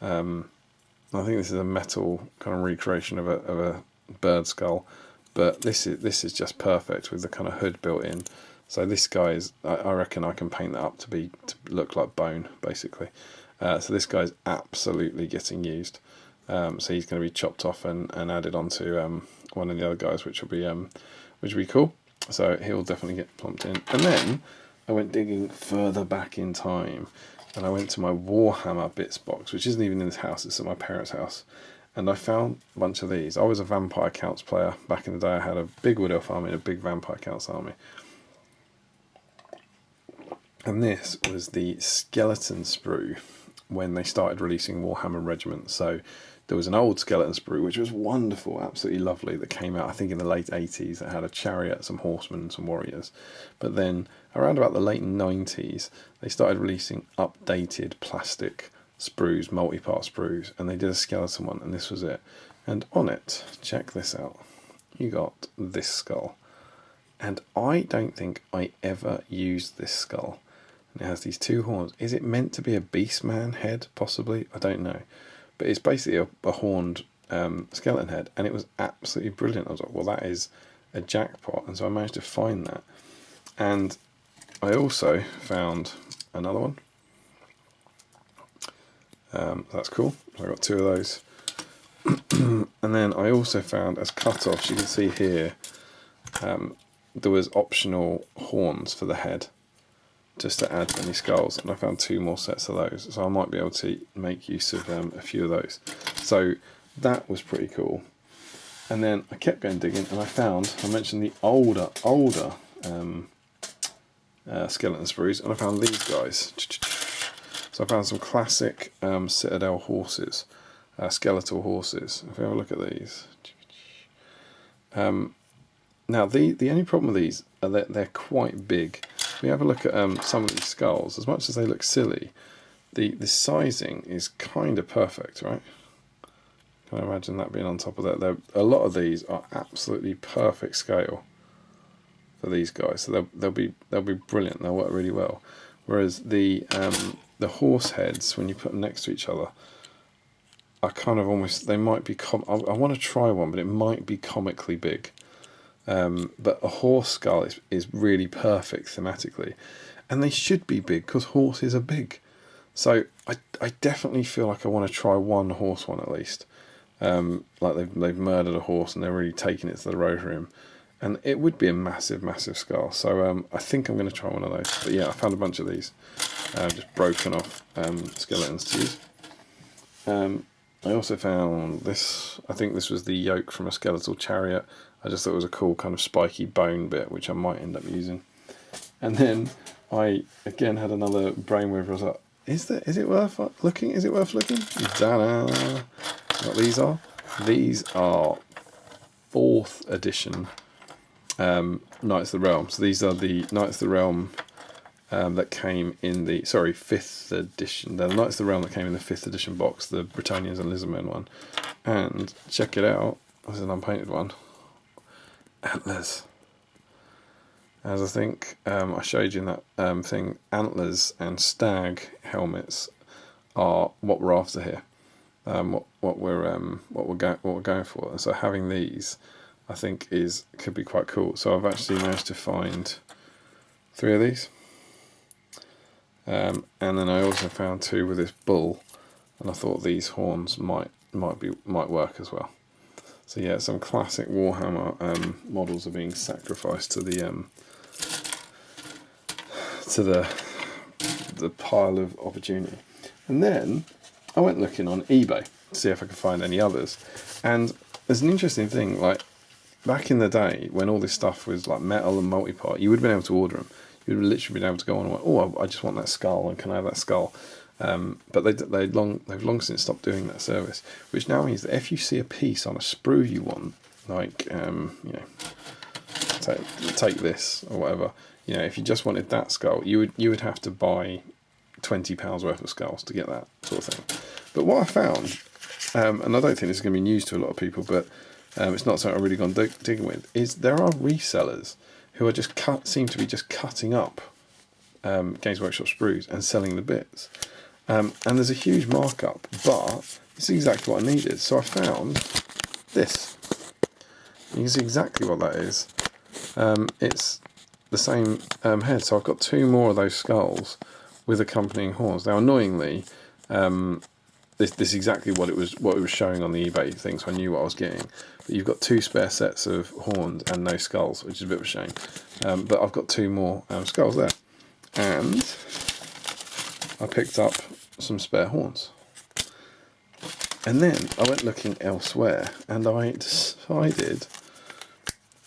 I think this is a metal kind of recreation of a bird skull, but this is just perfect with the kind of hood built in. So this guy is, I reckon I can paint that up to look like bone, basically. So this guy's absolutely getting used. So he's going to be chopped off and added onto one of the other guys, which will be cool. So he'll definitely get plumped in. And then I went digging further back in time, and I went to my Warhammer bits box, which isn't even in this house, it's at my parents' house. And I found a bunch of these. I was a Vampire Counts player. Back in the day I had a big Wood Elf army and a big Vampire Counts army. And this was the skeleton sprue when they started releasing Warhammer Regiment. So there was an old skeleton sprue, which was wonderful, absolutely lovely, that came out, I think, in the late 80s. That had a chariot, some horsemen, and some warriors. But then, around about the late 90s, they started releasing updated plastic sprues, multi-part sprues, and they did a skeleton one, and this was it. And on it, check this out, you got this skull. And I don't think I ever used this skull. And it has these two horns. Is it meant to be a Beastman head, possibly? I don't know. But it's basically a horned skeleton head, and it was absolutely brilliant. I was like, well, that is a jackpot. And so I managed to find that. And I also found another one. That's cool. So I got two of those. And then I also found, as cut-offs, you can see here, there was optional horns for the head, just to add to any skulls, and I found two more sets of those, so I might be able to make use of a few of those. So that was pretty cool. And then I kept going digging, and I mentioned the older skeleton sprues, and I found these guys. So I found some classic Citadel horses, skeletal horses. If you have a look at these. Now the only problem with these are that they're quite big. If we have a look at some of these skulls, as much as they look silly, the sizing is kind of perfect, right? Can I imagine that being on top of that? A lot of these are absolutely perfect scale for these guys, so they'll be brilliant. They'll work really well. Whereas the horse heads, when you put them next to each other, are kind of almost, they might be I want to try one, but it might be comically big. But a horse skull is really perfect thematically, and they should be big because horses are big. So I definitely feel like I want to try one horse one at least. Like they've murdered a horse and they're really taking it to the Rohirrim, and it would be a massive, massive skull. So I think I'm going to try one of those. But yeah, I found a bunch of these, just broken off skeletons to use. I also found this. I think this was the yoke from a skeletal chariot. I just thought it was a cool kind of spiky bone bit, which I might end up using. And then I again had another brainwave. I was like, is it worth looking? Is it worth looking? Ta-da! What these are? These are 4th edition Knights of the Realm. So these are the Knights of the Realm that came in the 5th edition. The Knights of the Realm that came in the 5th edition box, the Britannians and Lizardmen one. And check it out. This is an unpainted one. Antlers. As I think I showed you in that thing, antlers and stag helmets are what we're after here. What we're going for. And so having these, I think, could be quite cool. So I've actually managed to find 3 of these, and then I also found 2 with this bull, and I thought these horns might work as well. So yeah, some classic Warhammer models are being sacrificed to the pile of opportunity. And then I went looking on eBay to see if I could find any others. And there's an interesting thing, like back in the day when all this stuff was like metal and multi-part, you would have been able to order them. You would have literally been able to go on and oh, I just want that skull, and can I have that skull? But they've long since stopped doing that service, which now means that if you see a piece on a sprue you want, like take this or whatever, if you just wanted that skull, you would have to buy £20 worth of skulls to get that sort of thing. But what I found, and I don't think this is going to be news to a lot of people, but it's not something I've really gone digging with, is there are resellers who are seem to be just cutting up Games Workshop sprues and selling the bits. And there's a huge markup, but it's exactly what I needed. So I found this. You can see exactly what that is. It's the same head. So I've got 2 more of those skulls with accompanying horns. Now, annoyingly, this is exactly what it was showing on the eBay thing, so I knew what I was getting. But you've got 2 spare sets of horns and no skulls, which is a bit of a shame. But I've got 2 more skulls there. And I picked up some spare horns. And then I went looking elsewhere, and I decided,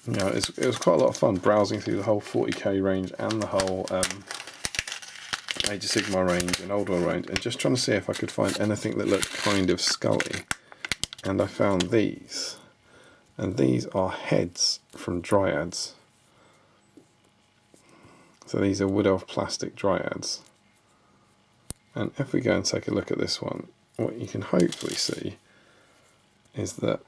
it was quite a lot of fun browsing through the whole 40k range and the whole Age of Sigmar range and Old World range, and just trying to see if I could find anything that looked kind of scully. And I found these. And these are heads from Dryads. So these are Wood Elf plastic Dryads. And if we go and take a look at this one, what you can hopefully see is that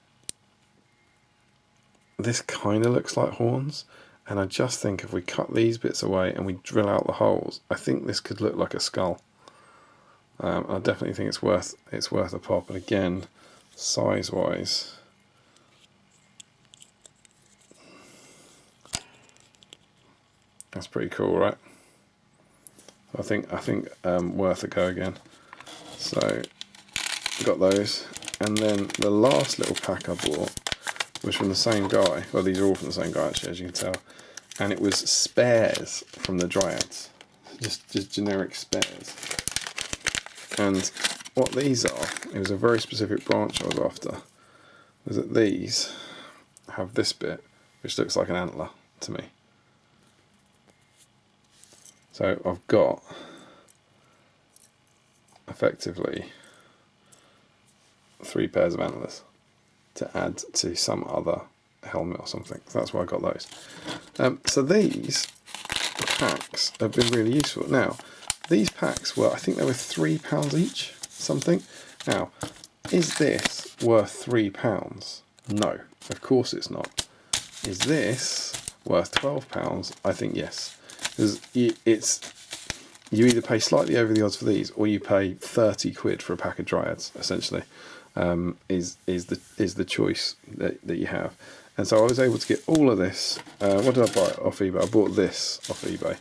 this kind of looks like horns. And I just think if we cut these bits away and we drill out the holes, I think this could look like a skull. I definitely think it's worth a pop. And again, size-wise, that's pretty cool, right? I think worth a go again. So got those, and then the last little pack I bought was from the same guy. Well, these are all from the same guy actually, as you can tell. And it was spares from the Dryads, just generic spares. And what these are, it was a very specific branch I was after, was that these have this bit, which looks like an antler to me. So I've got effectively 3 pairs of antlers to add to some other helmet or something. So that's why I got those. So these packs have been really useful. Now, these packs were, I think they were £3 each, something. Now, is this worth £3? No, of course it's not. Is this worth £12? I think yes. Because you either pay slightly over the odds for these, or you pay 30 quid for a pack of Dryads, essentially, is the choice that you have. And so I was able to get all of this. What did I buy off eBay? I bought this off eBay,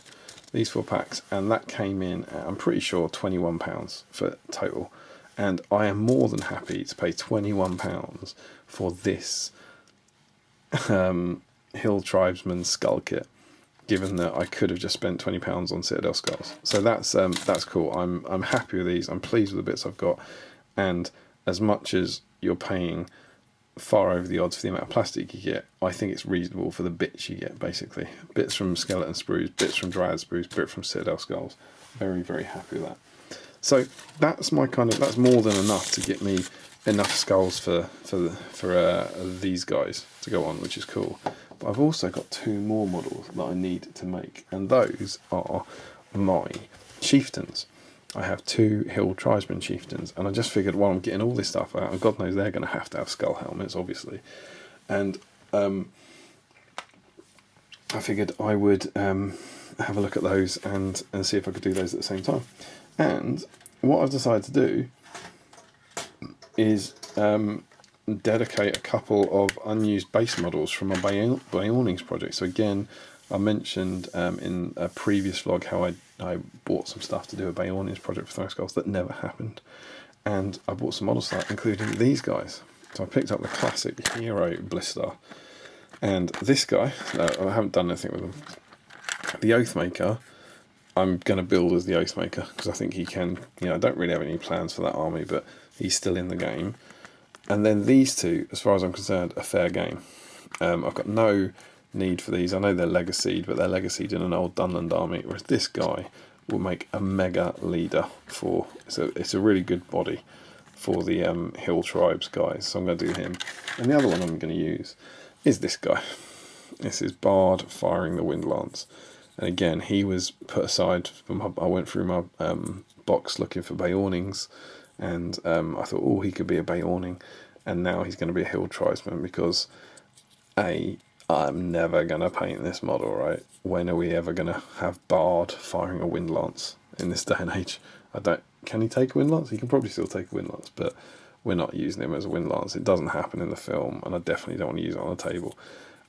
these 4 packs, and that came in at, I'm pretty sure, £21 for total. And I am more than happy to pay £21 for this Hill Tribesmen skull kit, given that I could have just spent £20 on Citadel skulls. So that's cool. I'm happy with these. I'm pleased with the bits I've got, and as much as you're paying far over the odds for the amount of plastic you get, I think it's reasonable for the bits you get, basically. Bits from skeleton sprues, bits from Dryad sprues, bits from Citadel skulls. Very, very happy with that. So that's more than enough to get me enough skulls for these guys to go on, which is cool. But I've also got 2 more models that I need to make, and those are my chieftains. I have 2 Hill Tribesmen chieftains, and I just figured, well, I'm getting all this stuff out, and God knows they're going to have skull helmets, obviously, and I figured I would have a look at those and see if I could do those at the same time. And what I've decided to do is dedicate a couple of unused base models from my Biownings project. So again, I mentioned in a previous vlog how I bought some stuff to do a Biownings project for Throwing Skulls that never happened. And I bought some models for that, including these guys. So I picked up the classic Hero Blister. And this guy, I haven't done anything with him. The Oathmaker, I'm going to build as the Oathmaker, because I think he can, I don't really have any plans for that army, but he's still in the game. And then these two, as far as I'm concerned, are fair game. I've got no need for these. I know they're legacied, but they're legacied in an old Dunland army, whereas this guy will make a mega leader for, so it's a really good body for the Hill Tribes guys, so I'm going to do him. And the other one I'm going to use is this guy. This is Bard firing the Wind Lance. And again, he was put aside. I went through my box looking for Biownings, and I thought, oh, he could be a Bayawning, and now he's going to be a Hill Tribesman, because I'm never going to paint this model, right? When are we ever going to have Bard firing a Wind Lance in this day and age? Can he take a Wind Lance? He can probably still take a Wind Lance, but we're not using him as a Wind Lance. It doesn't happen in the film, and I definitely don't want to use it on the table.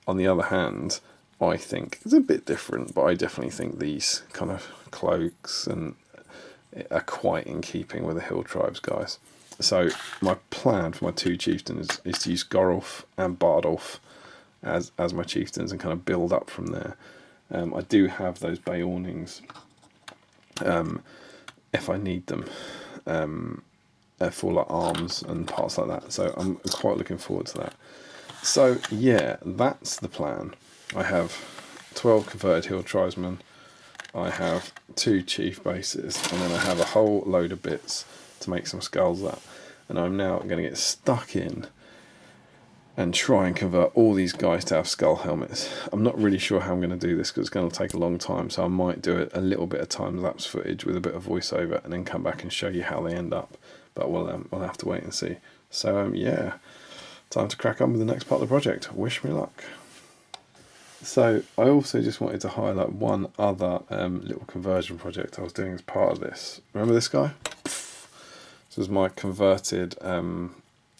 On the other hand, I think it's a bit different, but I definitely think these kind of cloaks and are quite in keeping with the Hill Tribes guys. So my plan for my 2 chieftains is to use Gorulf and Bardolf as my chieftains and kind of build up from there. I do have those Bayawnings if I need them for like arms and parts like that. So I'm quite looking forward to that. So yeah, that's the plan. I have 12 converted Hill Tribesmen, I have 2 chief bases, and then I have a whole load of bits to make some skulls up. And I'm now going to get stuck in and try and convert all these guys to have skull helmets. I'm not really sure how I'm going to do this, because it's going to take a long time, so I might do it a little bit of time-lapse footage with a bit of voiceover and then come back and show you how they end up. But we'll have to wait and see. So yeah, time to crack on with the next part of the project. Wish me luck. So I also just wanted to highlight one other little conversion project I was doing as part of this. Remember this guy? This was my converted,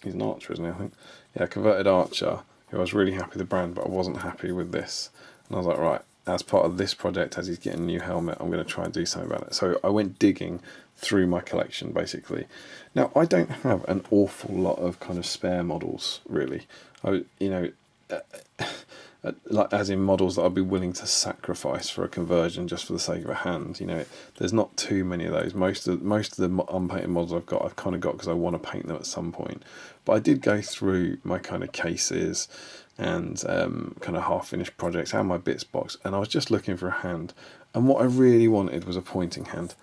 he's an archer, isn't he, I think? Yeah, converted archer, who I was really happy with the brand, but I wasn't happy with this. And I was like, right, as part of this project, as he's getting a new helmet, I'm going to try and do something about it. So I went digging through my collection, basically. Now, I don't have an awful lot of kind of spare models, really. Like as in models that I'd be willing to sacrifice for a conversion just for the sake of a hand. There's not too many of those. Most of the unpainted models I've kind of got because I want to paint them at some point. But I did go through my kind of cases and kind of half-finished projects and my bits box, and I was just looking for a hand. And what I really wanted was a pointing hand.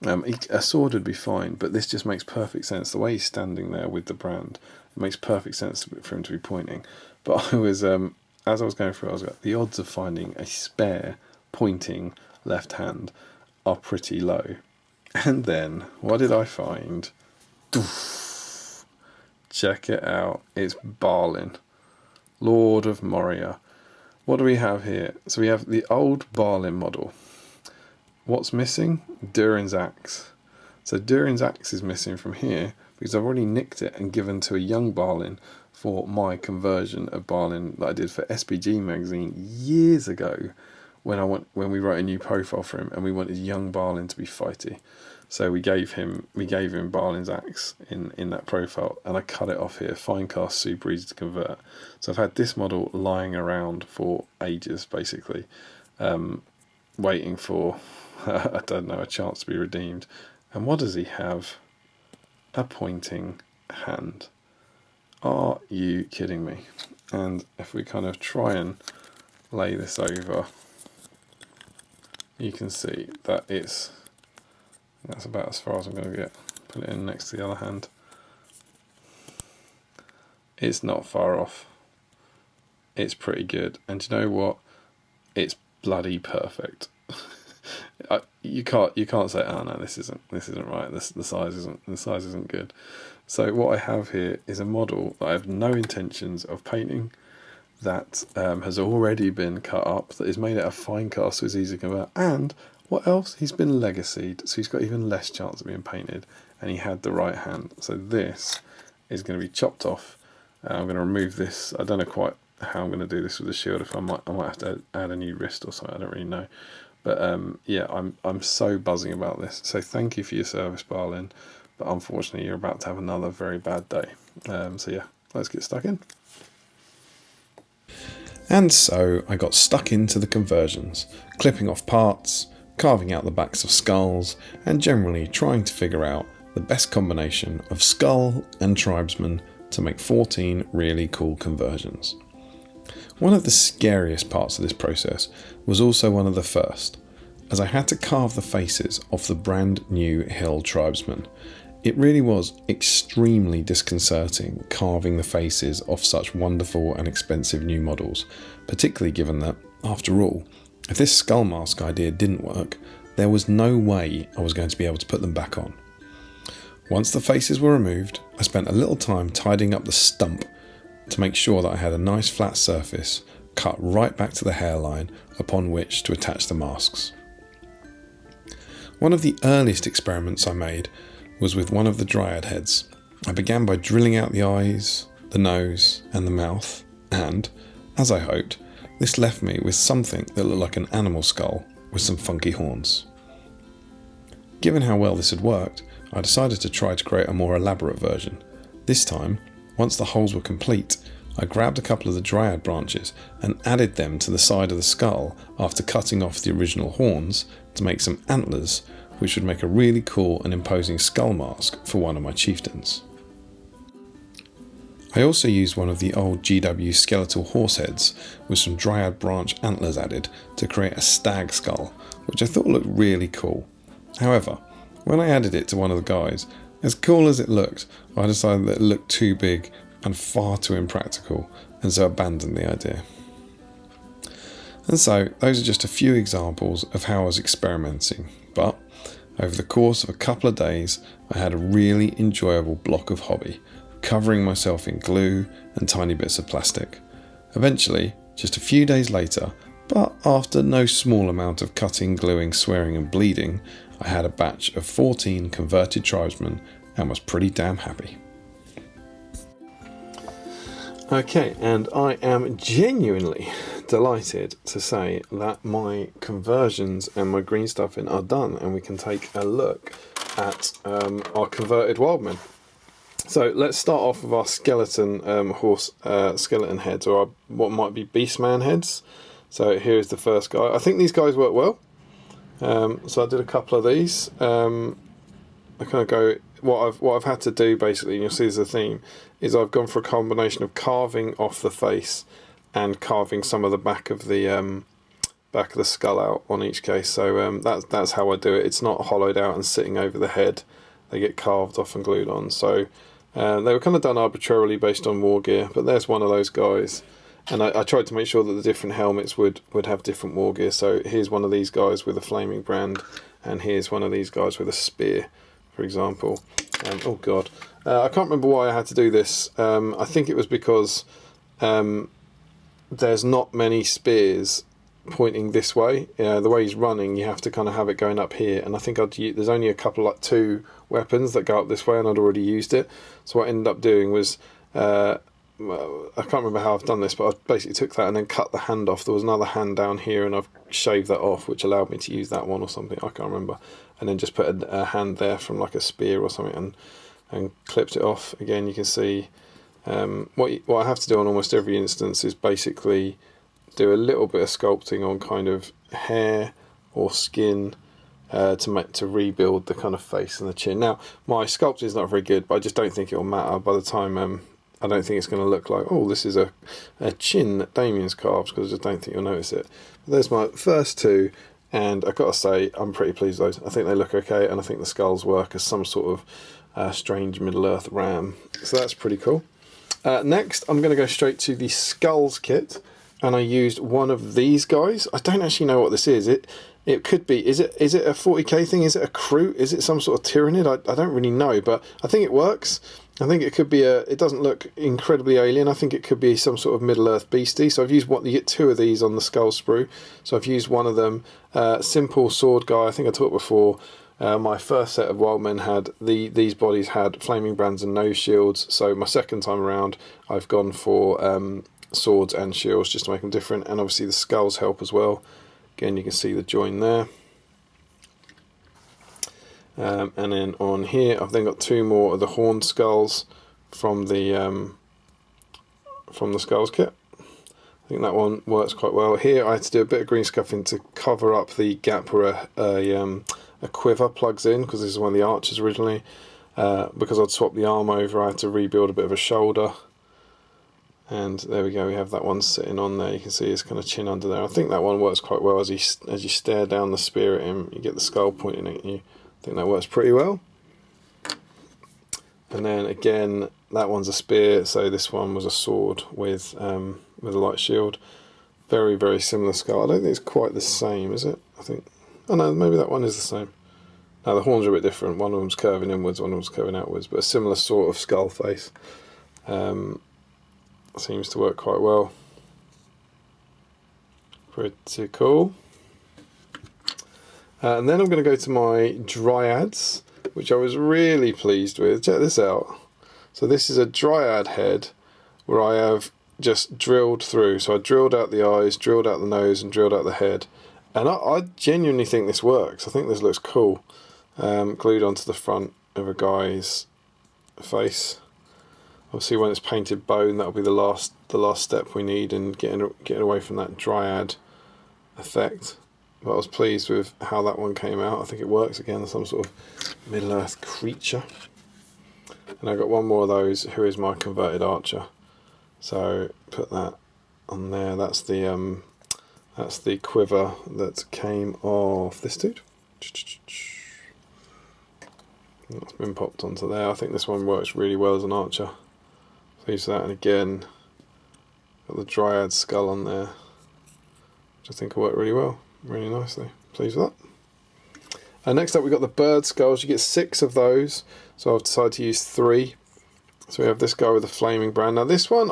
A sword would be fine, but this just makes perfect sense. The way he's standing there with the brand, it makes perfect sense for him to be pointing. But I was... as I was going through, I was like, the odds of finding a spare pointing left hand are pretty low. And then, what did I find? Check it out. It's Balin, Lord of Moria. What do we have here? So we have the old Balin model. What's missing? Durin's axe. So Durin's axe is missing from here because I've already nicked it and given to a young Balin for my conversion of Balin that I did for SPG magazine years ago when we wrote a new profile for him and we wanted young Balin to be fighty. So we gave him Balin's axe in that profile, and I cut it off here. Fine cast, super easy to convert. So I've had this model lying around for ages, basically, waiting for I don't know, a chance to be redeemed. And what does he have? A pointing hand. Are you kidding me? And if we kind of try and lay this over, you can see that that's about as far as I'm going to get. Put it in next to the other hand. It's not far off. It's pretty good. And do you know what? It's bloody perfect. You can't say, oh no, this isn't right. The size isn't good. So what I have here is a model that I have no intentions of painting, that has already been cut up, that is made out of fine cast, so it's easy to convert. And what else? He's been legacied, so he's got even less chance of being painted, and he had the right hand. So this is going to be chopped off. I'm going to remove this. I don't know quite how I'm going to do this with the shield. If I might have to add a new wrist or something. I don't really know. But yeah, I'm so buzzing about this. So thank you for your service, Barlin. But unfortunately, you're about to have another very bad day. So yeah, let's get stuck in. And so I got stuck into the conversions, clipping off parts, carving out the backs of skulls, and generally trying to figure out the best combination of skull and tribesman to make 14 really cool conversions. One of the scariest parts of this process was also one of the first, as I had to carve the faces off the brand new Hill Tribesmen. It really was extremely disconcerting carving the faces off such wonderful and expensive new models, particularly given that, after all, if this skull mask idea didn't work, there was no way I was going to be able to put them back on. Once the faces were removed, I spent a little time tidying up the stump to make sure that I had a nice flat surface cut right back to the hairline upon which to attach the masks. One of the earliest experiments I made was with one of the dryad heads. I began by drilling out the eyes, the nose and the mouth, and, as I hoped, this left me with something that looked like an animal skull with some funky horns. Given how well this had worked, I decided to try to create a more elaborate version. This time, once the holes were complete, I grabbed a couple of the dryad branches and added them to the side of the skull after cutting off the original horns to make some antlers, which would make a really cool and imposing skull mask for one of my chieftains. I also used one of the old GW skeletal horse heads with some dryad branch antlers added to create a stag skull, which I thought looked really cool. However, when I added it to one of the guys, as cool as it looked, I decided that it looked too big and far too impractical, and so abandoned the idea. And so, those are just a few examples of how I was experimenting, but over the course of a couple of days, I had a really enjoyable block of hobby, covering myself in glue and tiny bits of plastic. Eventually, just a few days later, but after no small amount of cutting, gluing, swearing and bleeding, I had a batch of 14 converted tribesmen and was pretty damn happy. Okay, and I am genuinely delighted to say that my conversions and my green stuffing are done, and we can take a look at our converted wildmen. So let's start off with our skeleton skeleton heads, or our, what might be beastman heads. So here's the first guy. I think these guys work well. So I did a couple of these. I kind of go, what I've had to do basically, and you'll see as a theme, is I've gone for a combination of carving off the face and carving some of the back of the skull out on each case. So that's how I do it. It's not hollowed out and sitting over the head. They get carved off and glued on. So they were kind of done arbitrarily based on war gear, but there's one of those guys. And I tried to make sure that the different helmets would have different war gear. So here's one of these guys with a flaming brand, and here's one of these guys with a spear, for example. Oh god, I can't remember why I had to do this. I think it was because there's not many spears pointing this way. The way he's running, you have to kind of have it going up here, and I think there's only a couple, like 2 weapons that go up this way, and I'd already used it. So what I ended up doing was, I can't remember how I've done this, but I basically took that and then cut the hand off. There was another hand down here, and I've shaved that off, which allowed me to use that one or something, I can't remember, and then just put a hand there from like a spear or something, and clipped it off. Again, you can see what I have to do on almost every instance is basically do a little bit of sculpting on kind of hair or skin to rebuild the kind of face and the chin. Now, my sculpting is not very good, but I just don't think it will matter by the time. I don't think it's going to look like, oh, this is a chin that Damian's carved, because I just don't think you'll notice it. But there's my first 2, and I've got to say, I'm pretty pleased with those. I think they look okay, and I think the skulls work as some sort of strange Middle-earth ram. So that's pretty cool. Next, I'm going to go straight to the skulls kit, and I used one of these guys. I don't actually know what this is. It could be. Is it a 40k thing? Is it a crew? Is it some sort of Tyranid? I don't really know, but I think it works. I think it could be it doesn't look incredibly alien. I think it could be some sort of Middle-earth beastie. So I've used you get 2 of these on the skull sprue. So I've used one of them. Simple sword guy. I think I talked before. My first set of Wildmen had these bodies had flaming brands and nose shields. So my second time around, I've gone for swords and shields just to make them different. And obviously the skulls help as well. Again, you can see the join there. And then on here, I've then got 2 more of the horned skulls from the skulls kit. I think that one works quite well. Here, I had to do a bit of green scuffing to cover up the gap where a quiver plugs in, because this is one of the archers originally. Because I'd swapped the arm over, I had to rebuild a bit of a shoulder. And there we go, we have that one sitting on there. You can see his kind of chin under there. I think that one works quite well as you stare down the spear at him. You get the skull pointing at you. I think that works pretty well. And then again, that one's a spear, so this one was a sword with a light shield. Very, very similar skull. I don't think it's quite the same, is it? I think. Oh no, maybe that one is the same. No, the horns are a bit different. One of them's curving inwards, one of them's curving outwards, but a similar sort of skull face. Seems to work quite well. Pretty cool. And then I'm going to go to my dryads, which I was really pleased with. Check this out. So this is a dryad head where I have just drilled through. So I drilled out the eyes, drilled out the nose, and drilled out the head. And I genuinely think this works. I think this looks cool. Glued onto the front of a guy's face. Obviously, when it's painted bone, that'll be the last step we need in getting away from that dryad effect. But I was pleased with how that one came out. I think it works again as some sort of Middle-earth creature. And I got one more of those, who is my converted archer. So put that on there. That's the quiver that came off this dude. That's been popped onto there. I think this one works really well as an archer. Pleased with that. And again, got the dryad skull on there, which I think will work really well, really nicely. Pleased with that. And next up, we've got the bird skulls. You get 6 of those, so I've decided to use 3. So we have this guy with a flaming brand. Now this one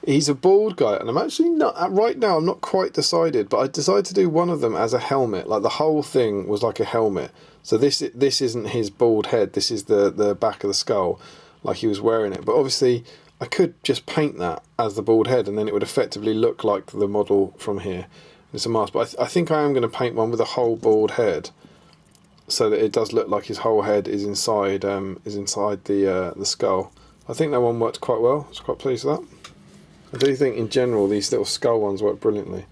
he's a bald guy, and I'm actually not, right now I'm not quite decided, but I decided to do one of them as a helmet. Like the whole thing was like a helmet. So this isn't his bald head, this is the back of the skull, like he was wearing it. But obviously I could just paint that as the bald head, and then it would effectively look like the model from here. It's a mask, but I think I am going to paint one with a whole bald head, so that it does look like his whole head is inside the skull. I think that one worked quite well. I was quite pleased with that. I do think in general these little skull ones work brilliantly.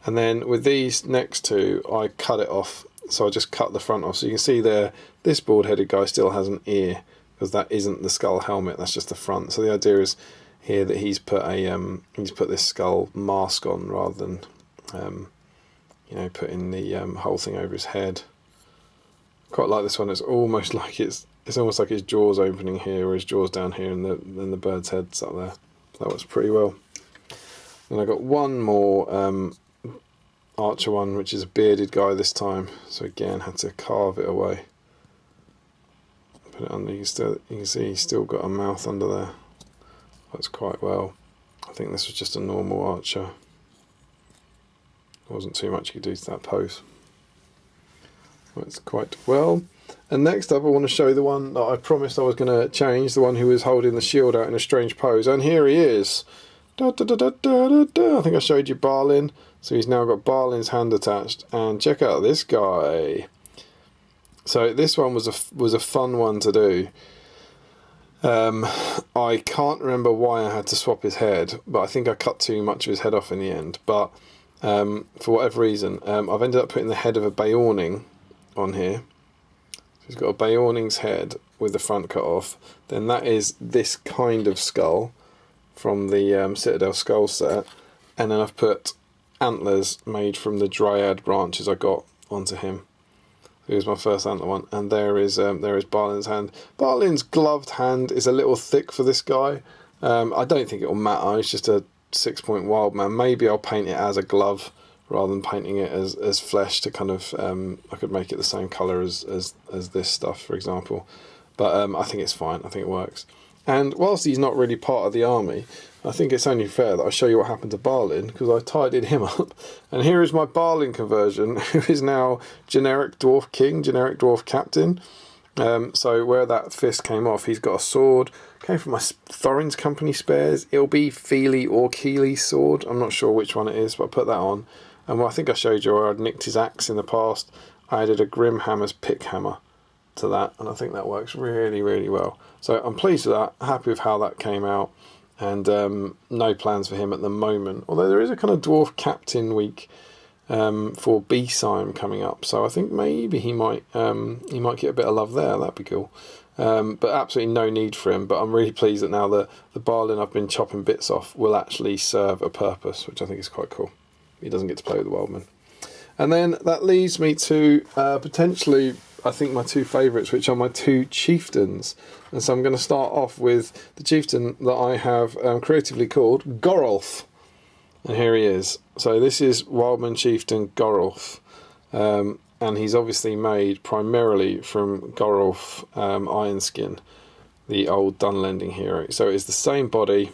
And then with these next 2, I cut it off. So I just cut the front off. So you can see there, this bald-headed guy still has an ear, because that isn't the skull helmet. That's just the front. So the idea is here that he's put this skull mask on rather than putting the whole thing over his head. Quite like this one. It's almost like it's almost like his jaw's opening here, or his jaw's down here, and the bird's head's up there. So that works pretty well. And I got one more archer one, which is a bearded guy this time. So again, had to carve it away. Put it under. You can see he's still got a mouth under there. Works quite well. I think this was just a normal archer. There wasn't too much you could do to that pose. Works quite well. And next up, I want to show you the one that I promised I was going to change, the one who was holding the shield out in a strange pose. And here he is. Da, da, da, da, da, da. I think I showed you Balin. So he's now got Balin's hand attached. And check out this guy. So this one was a fun one to do. I can't remember why I had to swap his head, but I think I cut too much of his head off in the end. But for whatever reason, I've ended up putting the head of a Beorning on here. He's got a Beorning's head with the front cut off. Then that is this kind of skull from the Citadel skull set. And then I've put antlers made from the dryad branches I got onto him. Here's my first antler one. And there is Balin's hand. Balin's gloved hand is a little thick for this guy. I don't think it will matter. It's just a 6-point wild man. Maybe I'll paint it as a glove rather than painting it as flesh to kind of, I could make it the same colour as this stuff, for example. But I think it's fine, I think it works. And whilst he's not really part of the army, I think it's only fair that I show you what happened to Balin, because I tidied him up. And here is my Balin conversion, who is now generic dwarf king, generic dwarf captain. So where that fist came off, he's got a sword. Came from my Thorin's Company spares. It'll be Feely or Keely's sword. I'm not sure which one it is, but I put that on. And I think I showed you where I'd nicked his axe in the past. I added a Grimhammer's pick hammer to that, and I think that works really, really well. So I'm pleased with that, happy with how that came out, and no plans for him at the moment. Although there is a kind of dwarf captain week for Beesime coming up, so I think maybe he might get a bit of love there. That'd be cool. But absolutely no need for him. But I'm really pleased that now the Balin I've been chopping bits off will actually serve a purpose, which I think is quite cool. He doesn't get to play with the Wildman. And then that leads me to potentially, I think, my two favourites, which are my two chieftains. And so I'm going to start off with the chieftain that I have creatively called Gorolf. And here he is. So this is Wildman Chieftain Gorolf. And he's obviously made primarily from Gorolf Ironskin, the old Dunlending hero. So it's the same body.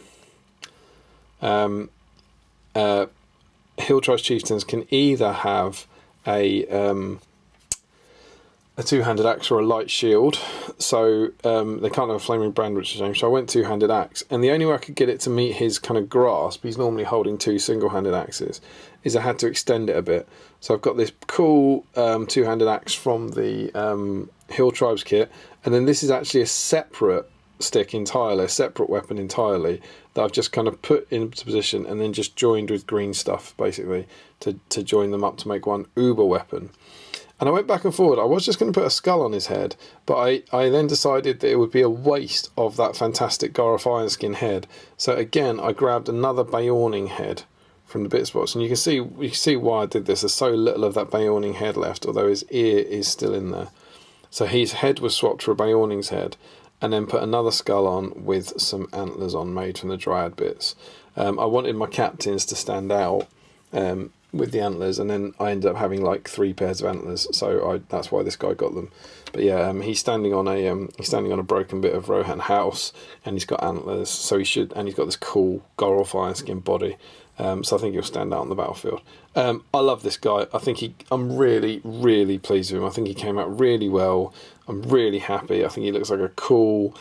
Hill Tribes chieftains can either have a two-handed axe or a light shield, so they can't have a flaming brand, which is a shame. So I went two-handed axe, and the only way I could get it to meet his kind of grasp, he's normally holding two single-handed axes, is I had to extend it a bit. So I've got this cool two-handed axe from the Hill Tribes kit, and then this is actually a separate stick entirely, a separate weapon entirely, that I've just kind of put into position and then just joined with green stuff, basically, to join them up to make one uber weapon. And I went back and forward. I was just going to put a skull on his head, but I then decided that it would be a waste of that fantastic Gorolf Ironskin head. So again, I grabbed another Beorning head from the bit spots, and you can see why I did this. There's so little of that Beorning head left, although his ear is still in there. So his head was swapped for a Beorning's head, and then put another skull on with some antlers on, made from the Dryad bits. I wanted my captains to stand out with the antlers, and then I ended up having like 3 pairs of antlers, so that's why this guy got them. But yeah, he's standing on a broken bit of Rohan house, and he's got antlers, so and he's got this cool Gorolf Ironskin body. So I think he'll stand out on the battlefield. I love this guy. I'm really, really pleased with him. I think he came out really well. I'm really happy. I think he looks like a cool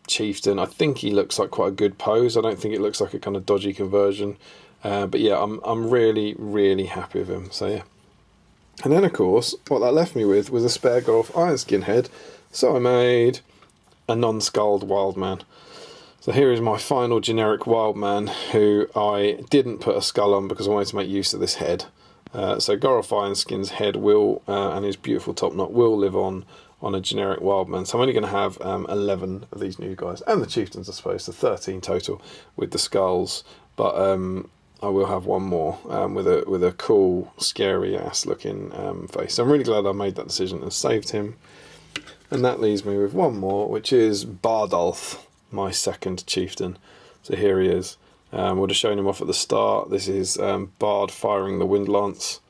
chieftain. I think he looks like quite a good pose. I don't think it looks like a kind of dodgy conversion. But yeah, I'm really, really happy with him. So yeah. And then of course, what that left me with was a spare Gorolf Ironskin head. So I made a non-skulled Wildman. So here is my final generic Wildman, who I didn't put a skull on because I wanted to make use of this head. So Gorolf Ironskin's head will, and his beautiful top knot, will live on a generic Wildman. So I'm only going to have 11 of these new guys, and the chieftains I suppose, so 13 total with the skulls. But I will have one more with a cool, scary ass looking face. So I'm really glad I made that decision and saved him. And that leaves me with one more, which is Bardolph, my second chieftain. So here he is. Would have shown him off at the start. This is Bard firing the wind lance.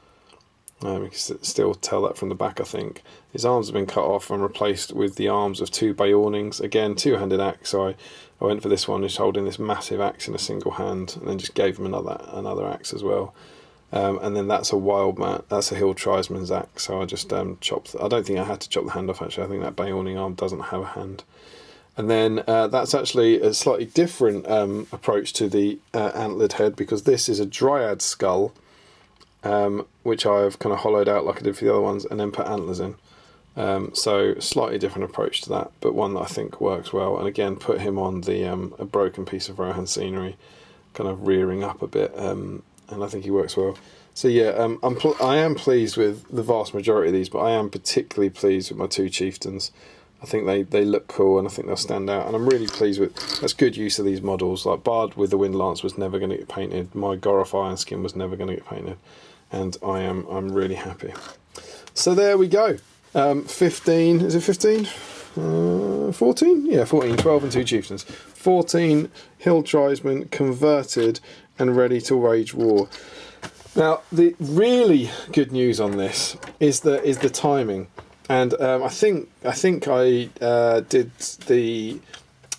You can still tell that from the back, I think. His arms have been cut off and replaced with the arms of 2 Beornings. Again, two-handed axe. So I went for this one, just holding this massive axe in a single hand, and then just gave him another axe as well. And then that's a Wildman. That's a Hill Tribesman's axe. So I just chopped. I don't think I had to chop the hand off. Actually, I think that Beorning arm doesn't have a hand. And then that's actually a slightly different approach to the antlered head, because this is a Dryad skull, which I've kind of hollowed out like I did for the other ones, and then put antlers in. So slightly different approach to that, but one that I think works well. And again, put him on the a broken piece of Rohan scenery, kind of rearing up a bit, and I think he works well. So yeah, I am pleased with the vast majority of these, but I am particularly pleased with my 2 chieftains. I think they look cool, and I think they'll stand out. And I'm really pleased with that's good use of these models. Like Bard with the Wind Lance was never going to get painted. My Gorolf Ironskin was never going to get painted, and I'm really happy. So there we go. 15. Is it 15? 14? Yeah, 14. 12 and 2 chieftains. 14 Hill Tribesmen converted and ready to wage war. Now, the really good news on this is the timing, and I think I did the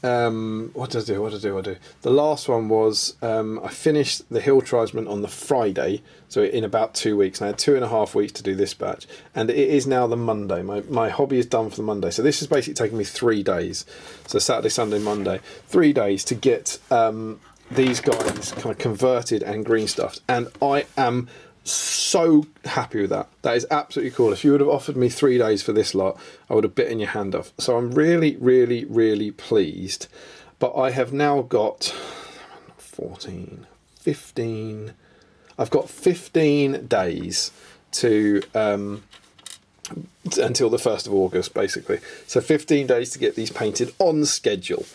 what did I do? The last one was I finished the Hill Tribesmen on the Friday, so in about 2 weeks. And I had 2.5 weeks to do this batch, and it is now the Monday. My hobby is done for the Monday, so this is basically taking me 3 days. So Saturday, Sunday, Monday, 3 days to get these guys kind of converted and green stuffed, and I am so happy with that. That is absolutely cool. If you would have offered me 3 days for this lot, I would have bitten your hand off. So I'm really, really, really pleased. But I have now got 15. I've got 15 days to until the 1st of August, basically. So 15 days to get these painted on schedule.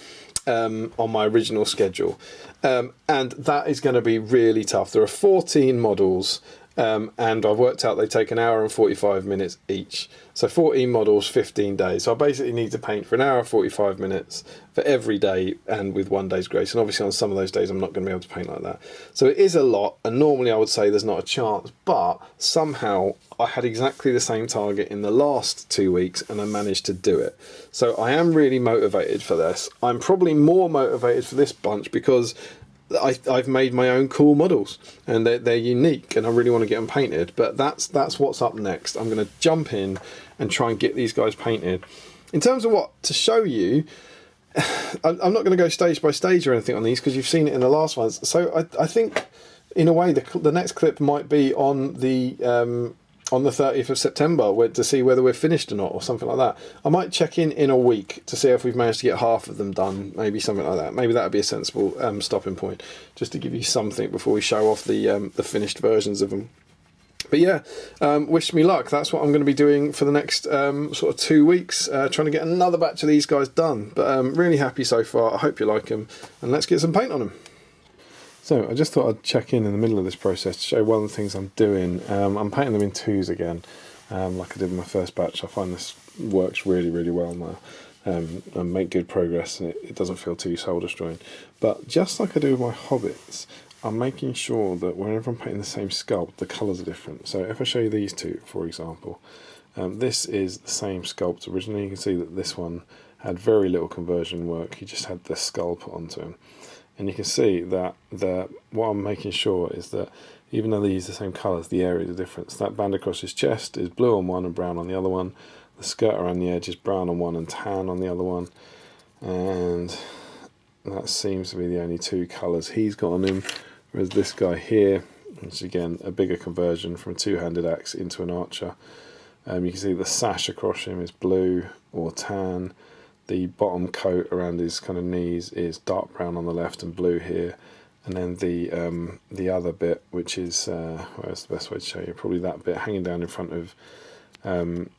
On my original schedule, and that is going to be really tough. There are 14 models, and I've worked out they take 1 hour and 45 minutes each. So 14 models, 15 days. So I basically need to paint for 1 hour and 45 minutes for every day, and with 1 day's grace. And obviously on some of those days I'm not going to be able to paint like that. So it is a lot, and normally I would say there's not a chance, but somehow I had exactly the same target in the last 2 weeks and I managed to do it. So I am really motivated for this. I'm probably more motivated for this bunch because I've made my own cool models, and they're unique, and I really want to get them painted. But that's what's up next. I'm going to jump in and try and get these guys painted. In terms of what to show you, I'm not going to go stage by stage or anything on these because you've seen it in the last ones. So I think, in a way, the next clip might be on the 30th of September to see whether we're finished or not, or something like that. I might check in a week to see if we've managed to get half of them done, maybe something like that. Maybe that would be a sensible stopping point, just to give you something before we show off the finished versions of them. But yeah, wish me luck. That's what I'm going to be doing for the next sort of 2 weeks, trying to get another batch of these guys done. But really happy so far. I hope you like them, and let's get some paint on them. So I just thought I'd check in the middle of this process to show one of the things I'm doing. I'm painting them in 2s again, like I did in my first batch. I find this works really, really well now, and make good progress, and it doesn't feel too soul destroying. But just like I do with my hobbits, I'm making sure that whenever I'm painting the same sculpt, the colours are different. So if I show you these two, for example, this is the same sculpt originally. You can see that this one had very little conversion work. He just had the skull put onto him. And you can see that what I'm making sure is that even though they use the same colours, the area is different. So that band across his chest is blue on one and brown on the other one. The skirt around the edge is brown on one and tan on the other one. And that seems to be the only 2 colours he's got on him. Whereas this guy here, which is again a bigger conversion from a 2-handed axe into an archer. You can see the sash across him is blue or tan. The bottom coat around his kind of knees is dark brown on the left and blue here, and then the other bit, which is where's the best way to show you? Probably that bit hanging down in front of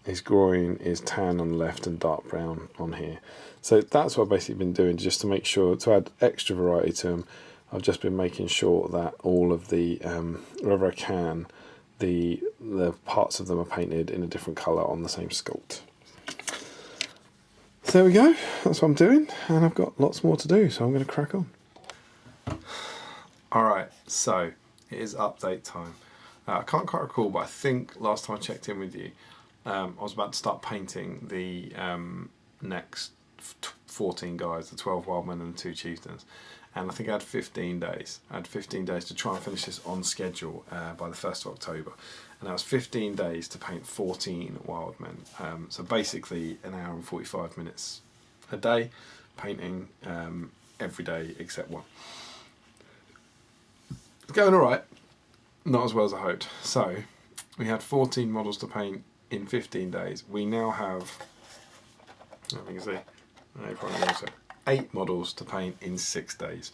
his groin is tan on the left and dark brown on here. So that's what I've basically been doing, just to make sure to add extra variety to them. I've just been making sure that all of the wherever I can, the parts of them are painted in a different colour on the same sculpt. So there we go, that's what I'm doing, and I've got lots more to do, so I'm going to crack on. Alright, so it is update time. I can't quite recall, but I think last time I checked in with you, I was about to start painting the next 14 guys, the 12 wild men and the 2 chieftains, and I think I had 15 days. I had 15 days to try and finish this on schedule by the 1st of October. And that was 15 days to paint 14 wild men. So basically 1 hour and 45 minutes a day, painting every day except one. It's going alright, not as well as I hoped. So we had 14 models to paint in 15 days. We now have, I can see, 8 models to paint in 6 days.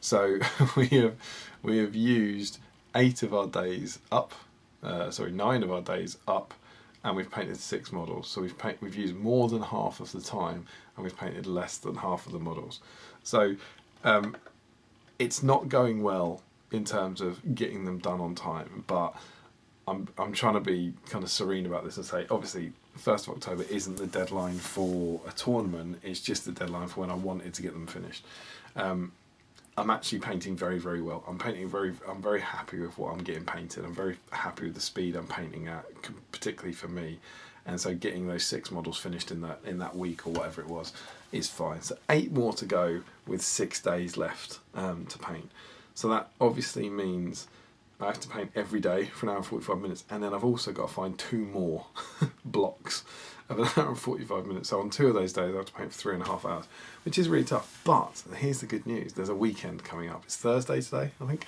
So we have used 8 of our days up. 9 of our days up, and we've painted 6 models. So we've used more than half of the time, and we've painted less than half of the models. So it's not going well in terms of getting them done on time, but I'm trying to be kind of serene about this and say, obviously 1st of October isn't the deadline for a tournament, it's just the deadline for when I wanted to get them finished. I'm actually painting very, very well. I'm very happy with what I'm getting painted. I'm very happy with the speed I'm painting at, particularly for me. And so getting those 6 models finished in that week or whatever it was is fine. So 8 more to go with 6 days left to paint. So that obviously means I have to paint every day for an hour and 45 minutes, and then I've also got to find 2 more blocks of an hour and 45 minutes. So on 2 of those days I have to paint for 3.5 hours, which is really tough. But here's the good news: there's a weekend coming up. It's Thursday today, I think,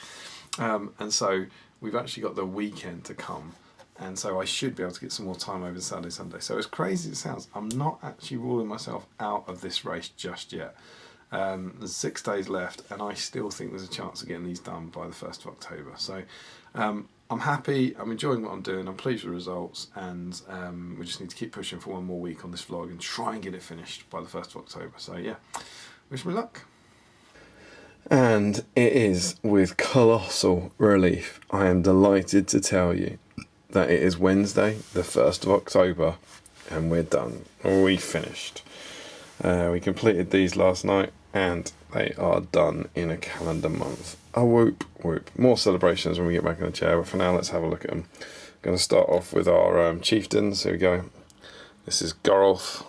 and so we've actually got the weekend to come. And so I should be able to get some more time over Saturday, Sunday. So as crazy as it sounds, I'm not actually ruling myself out of this race just yet. There's 6 days left, and I still think there's a chance of getting these done by the 1st of October. So I'm happy, I'm enjoying what I'm doing, I'm pleased with the results, and we just need to keep pushing for 1 more week on this vlog and try and get it finished by the 1st of October. So yeah, wish me luck. And it is with colossal relief I am delighted to tell you that it is Wednesday, the 1st of October, and we're done. We finished. We completed these last night, and they are done in a calendar month. A whoop, whoop. More celebrations when we get back in the chair, but for now, let's have a look at them. I'm going to start off with our chieftains. Here we go. This is Gorolf.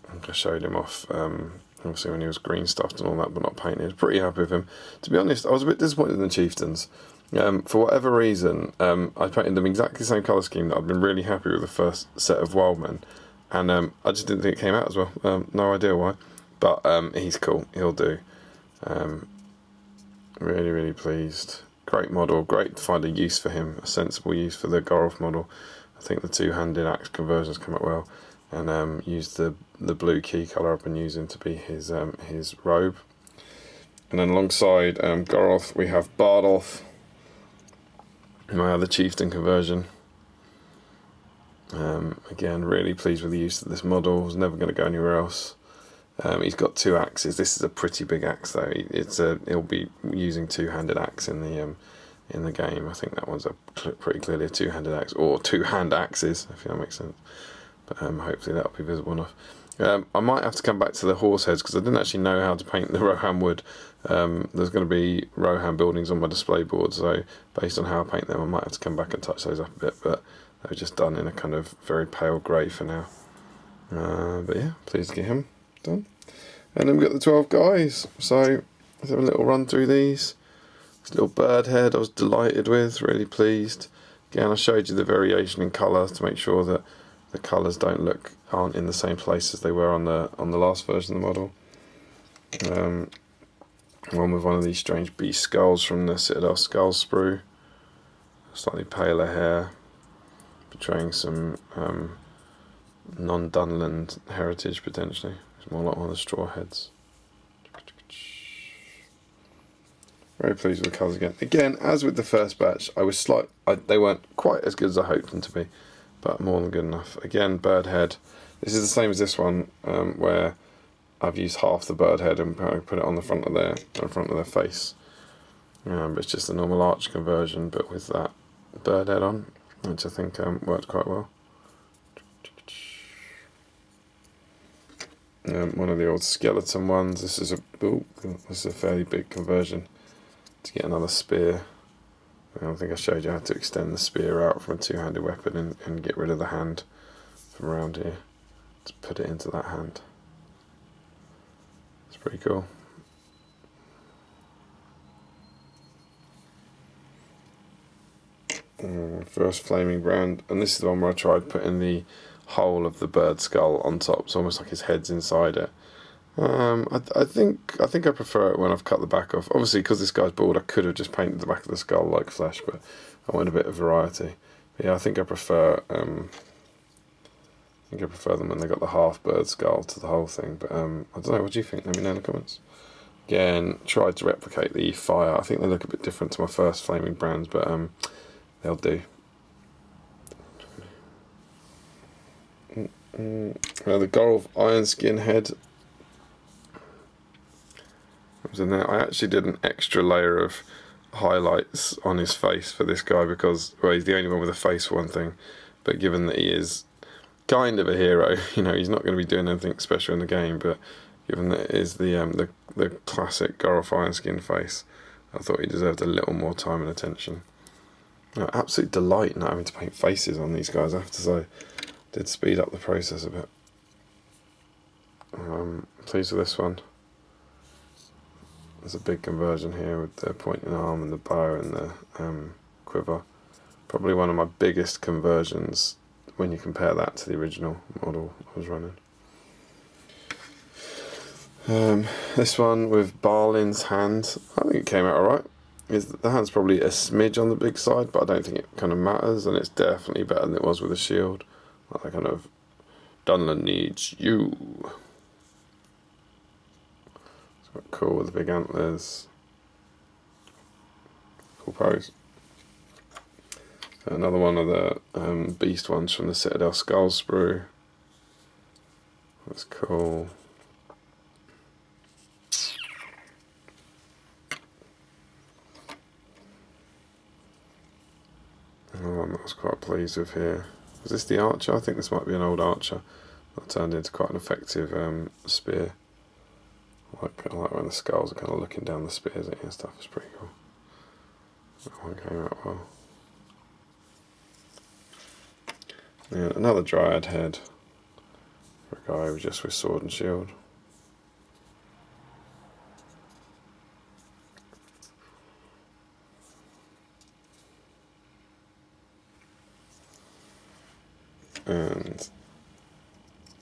I think I showed him off, obviously, when he was green stuffed and all that, but not painted. Pretty happy with him. To be honest, I was a bit disappointed in the chieftains. For whatever reason, I painted them exactly the same colour scheme that I've been really happy with the first set of Wildmen, and I just didn't think it came out as well. No idea why, but he's cool. He'll do. Really, really pleased. Great model. Great to find a use for him, a sensible use for the Gorolf model. I think the 2-handed axe conversions come out well, and used the blue key colour I've been using to be his robe. And then alongside Gorolf, we have Bardolph, my other chieftain conversion. Again, really pleased with the use of this model. It's never going to go anywhere else. He's got 2 axes. This is a pretty big axe though. He'll be using 2-handed axe in the game. I think that one's pretty clearly a 2-handed axe, or 2-hand axes, if that makes sense. But hopefully that'll be visible enough. I might have to come back to the horse heads because I didn't actually know how to paint the Rohirrim wood. There's going to be Rohirrim buildings on my display board, so based on how I paint them, I might have to come back and touch those up a bit. But they're just done in a kind of very pale grey for now. But yeah, pleased to get him done. And then we've got the 12 guys. So let's have a little run through these. This little bird head I was delighted with, really pleased. Again, I showed you the variation in colour to make sure that the colours aren't in the same place as they were on the last version of the model. One with one of these strange beast skulls from the Citadel skull sprue. Slightly paler hair, portraying some non-Dunland heritage potentially. It's more like one of the straw heads. Very pleased with the colours again. Again, as with the first batch, they weren't quite as good as I hoped them to be, but more than good enough. Again, bird head. This is the same as this one, where I've used half the bird head and put it on the front of their face. But it's just a normal arch conversion, but with that bird head on, which I think worked quite well. One of the old skeleton ones. This is a fairly big conversion to get another spear. I think I showed you how to extend the spear out from a 2-handed weapon and get rid of the hand from around here to put it into that hand. It's pretty cool. First flaming brand, and this is the one where I tried putting the whole of the bird skull on top. It's almost like his head's inside it. I think I prefer it when I've cut the back off. Obviously, because this guy's bald, I could have just painted the back of the skull like flesh, but I want a bit of variety. But yeah, I think I prefer them when they got the half bird skull to the whole thing. But I don't know. What do you think? Let me know in the comments. Again, tried to replicate the fire. I think they look a bit different to my first flaming brands, but they'll do. The Gorolf iron skin head was in there. I actually did an extra layer of highlights on his face for this guy because, well, he's the only one with a face for one thing, but given that he is kind of a hero, he's not going to be doing anything special in the game, but given that it is the the classic Gorroth Ironskin face. I thought he deserved a little more time and attention. Absolute delight not having to paint faces on these guys, I have to say. Did speed up the process a bit. Pleased with this one. There's a big conversion here with the pointing arm and the bow and the quiver. Probably one of my biggest conversions when you compare that to the original model I was running. This one with Barlin's hand, I think it came out alright. The hand's probably a smidge on the big side, but I don't think it kind of matters, and it's definitely better than it was with a shield. Like kind of, Dunlan needs you. It's quite cool with the big antlers. Cool pose. Another one of the beast ones from the Citadel Skull Sprue. That's cool. One that I was quite pleased with here. Was this the archer? I think this might be an old archer that turned into quite an effective spear. I like when the skulls are kind of looking down the spears at you and stuff. It's pretty cool. That one came out well. And another Dryad head for a guy just with sword and shield. And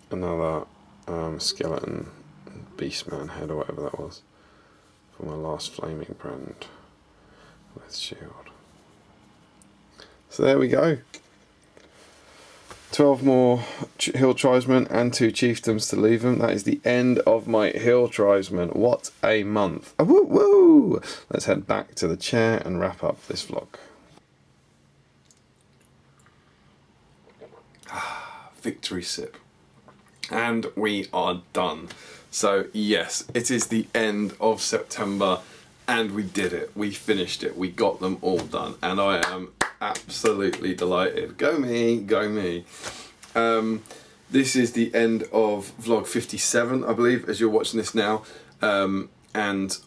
another skeleton beastman head or whatever that was for my last flaming brand with shield. So there we go. 12 more Hill Tribesmen and 2 chieftains to leave them. That is the end of my Hill Tribesmen. What a month. Woo woo! Let's head back to the chair and wrap up this vlog. Victory sip. And we are done. So yes, it is the end of September and we did it. We finished it. We got them all done. And I am absolutely delighted. Go me, go me. This is the end of vlog 57, I believe, as you're watching this now. And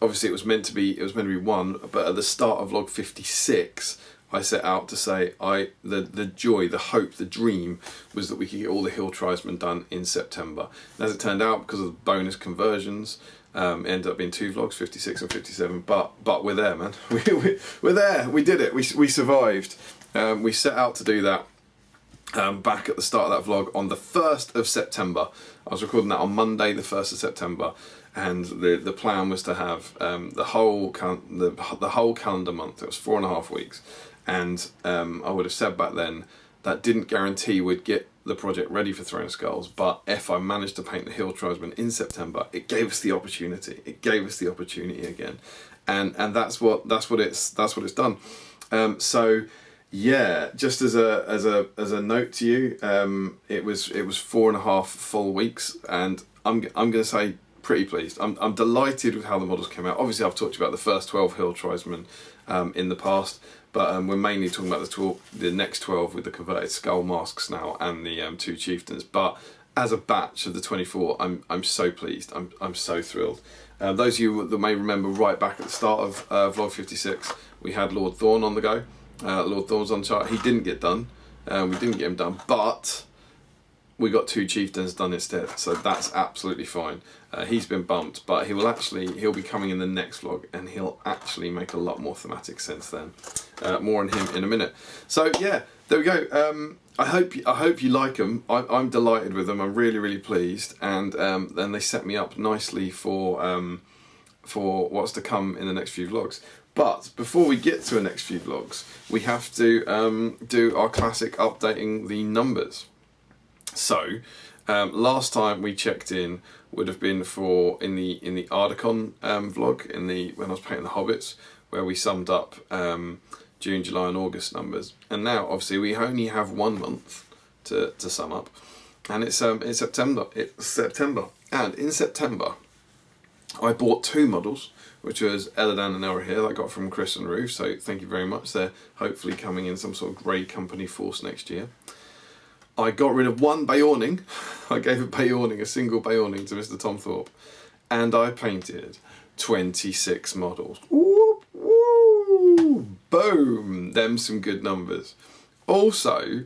obviously it was meant to be one, but at the start of vlog 56, I set out to say the joy, the hope, the dream was that we could get all the Hill Tribesmen done in September. And as it turned out, because of the bonus conversions, it ended up being 2 vlogs, 56 and 57. But we're there, man. We're there. We did it. We survived. We set out to do that back at the start of that vlog on the 1st of September. I was recording that on Monday, the 1st of September. And the plan was to have the whole calendar month. It was 4.5 weeks. And I would have said back then that didn't guarantee we'd get the project ready for Throne of Skulls, but if I managed to paint the Hill Tribesmen in September, it gave us the opportunity. It gave us the opportunity again, and that's what it's done. So yeah, just as a note to you, it was 4.5 full weeks, and I'm going to say pretty pleased. I'm delighted with how the models came out. Obviously, I've talked about the first 12 Hill Tribesmen in the past. But we're mainly talking about the next 12 with the converted skull masks now and the 2 chieftains. But as a batch of the 24, I'm so pleased. I'm so thrilled. Those of you that may remember right back at the start of vlog 56, we had Lord Thorn on the go. Lord Thorn's on the chart. He didn't get done. We didn't get him done, but we got 2 chieftains done instead. So that's absolutely fine. He's been bumped, but he'll be coming in the next vlog, and he'll actually make a lot more thematic sense then. More on him in a minute. So yeah, there we go. I hope you like them. I'm delighted with them. I'm really pleased, and then they set me up nicely for what's to come in the next few vlogs. But before we get to the next few vlogs, we have to do our classic updating the numbers. So last time we checked in would have been in the Ardacon vlog when I was painting the Hobbits, where we summed up June, July and August numbers. And now obviously we only have 1 month to sum up, and it's September. And in September I bought 2 models, which was Eladan and Rohirrim that I got from Chris and Ruth, so thank you very much. They're hopefully coming in some sort of grey company force next year. I got rid of 1 Beorning. I gave a single Beorning to Mr. Tom Thorpe. and I painted 26 models. Whoop, whoop, boom, them some good numbers. Also,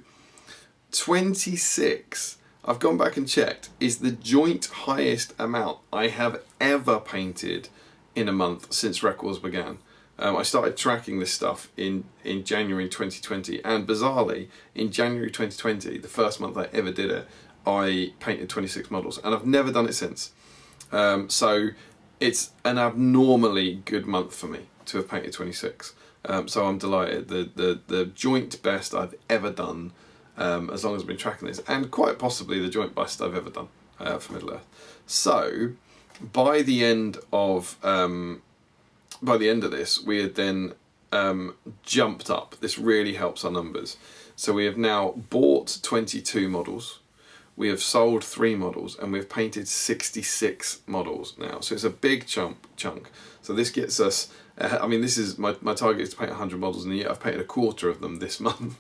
26, I've gone back and checked, is the joint highest amount I have ever painted in a month since records began. I started tracking this stuff in January 2020, and bizarrely, in January 2020, the first month I ever did it, I painted 26 models, and I've never done it since. So it's an abnormally good month for me to have painted 26. So I'm delighted. The joint best I've ever done, as long as I've been tracking this, and quite possibly the joint best I've ever done for Middle Earth. So by the end of this, we had then jumped up. This really helps our numbers. So we have now bought 22 models, we have sold 3 models, and we've painted 66 models now. So it's a big chunk. So this gets us, I mean, this is my target is to paint 100 models in a year. I've painted a quarter of them this month.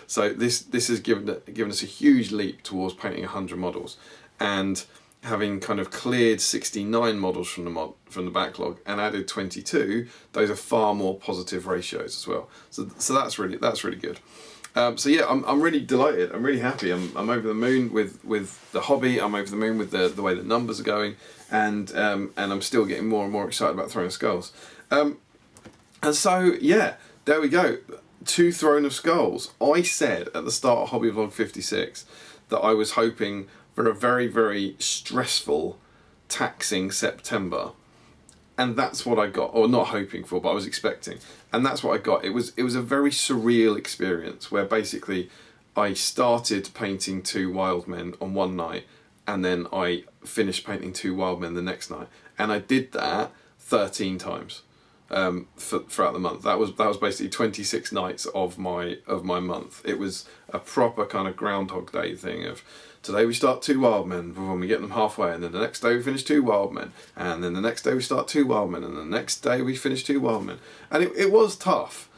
So this has given us a huge leap towards painting 100 models. And having kind of cleared 69 models from the backlog and added 22, those are far more positive ratios as well. So that's really good. So yeah, I'm really delighted. I'm really happy. I'm over the moon with the hobby. I'm over the moon with the way the numbers are going, and I'm still getting more and more excited about Throne of Skulls. And so yeah, there we go. To Throne of Skulls. I said at the start of Hobby Vlog 56 that I was hoping for a very, very stressful, taxing September. And that's what I got, or not hoping for, but I was expecting. And that's what I got. It was a very surreal experience where basically I started painting 2 wild men on one night, and then I finished painting 2 wild men the next night. And I did that 13 times throughout the month. That was basically 26 nights of my month. It was a proper kind of Groundhog Day thing of, today we start 2 wild men, when we get them halfway, and then the next day we finish 2 wild men, and then the next day we start 2 wild men, and the next day we finish 2 wild men. And it was tough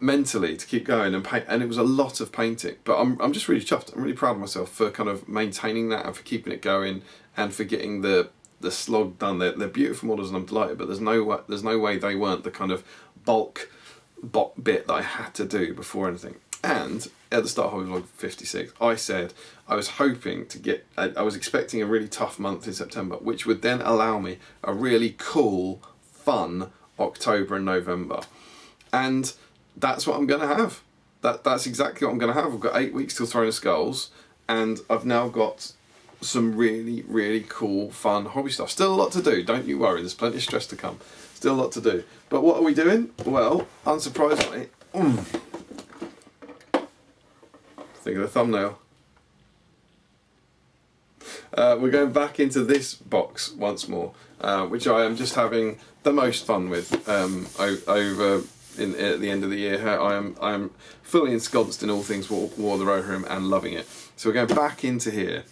mentally to keep going and paint, and it was a lot of painting. But I'm just really chuffed. I'm really proud of myself for kind of maintaining that and for keeping it going and for getting the slog done. They're beautiful models, and I'm delighted. But there's no way they weren't the kind of bulk bit that I had to do before anything. And at the start of Hobby Vlog 56, I said I was hoping to get, I was expecting a really tough month in September, which would then allow me a really cool, fun October and November. And that's what I'm going to have. That's exactly what I'm going to have. I've got 8 weeks till Throne of Skulls, and I've now got some really, really cool, fun hobby stuff. Still a lot to do, don't you worry, there's plenty of stress to come. Still a lot to do. But what are we doing? Well, unsurprisingly, think of the thumbnail. We're going back into this box once more, which I am just having the most fun with over at the end of the year. I am fully ensconced in all things War of the Rohirrim and loving it. So we're going back into here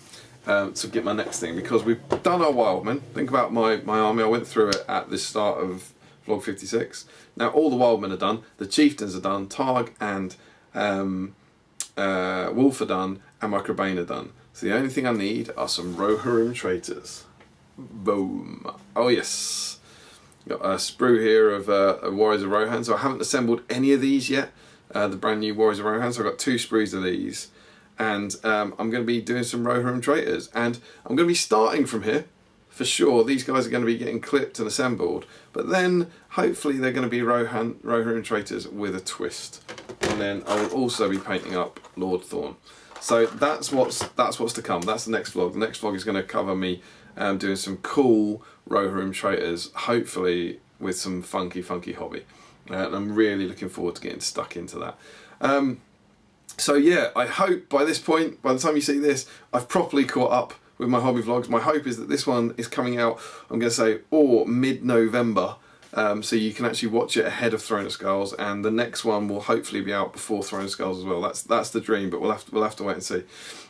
to get my next thing, because we've done our Wildmen. Think about my army. I went through it at the start of Vlog 56. Now all the Wildmen are done. The Chieftains are done. Targ and Wolf are done, and my Crabane are done. So the only thing I need are some Rohirrim traitors. Boom. Oh yes. Got a sprue here of Warriors of Rohan. So I haven't assembled any of these yet. The brand new Warriors of Rohan. So I've got 2 sprues of these. And I'm going to be doing some Rohirrim traitors. And I'm going to be starting from here. For sure, these guys are going to be getting clipped and assembled. But then, hopefully, they're going to be Rohirrim traitors with a twist. And then I will also be painting up Lord Thorn. So that's what's to come. That's the next vlog. The next vlog is going to cover me doing some cool Rohirrim traitors, hopefully with some funky hobby. And I'm really looking forward to getting stuck into that. So yeah, I hope by this point, by the time you see this, I've properly caught up with my hobby vlogs. My hope is that this one is coming out, I'm going to say, mid-November. So you can actually watch it ahead of Throne of Skulls, and the next one will hopefully be out before Throne of Skulls as well. That's the dream, but we'll have to wait and see.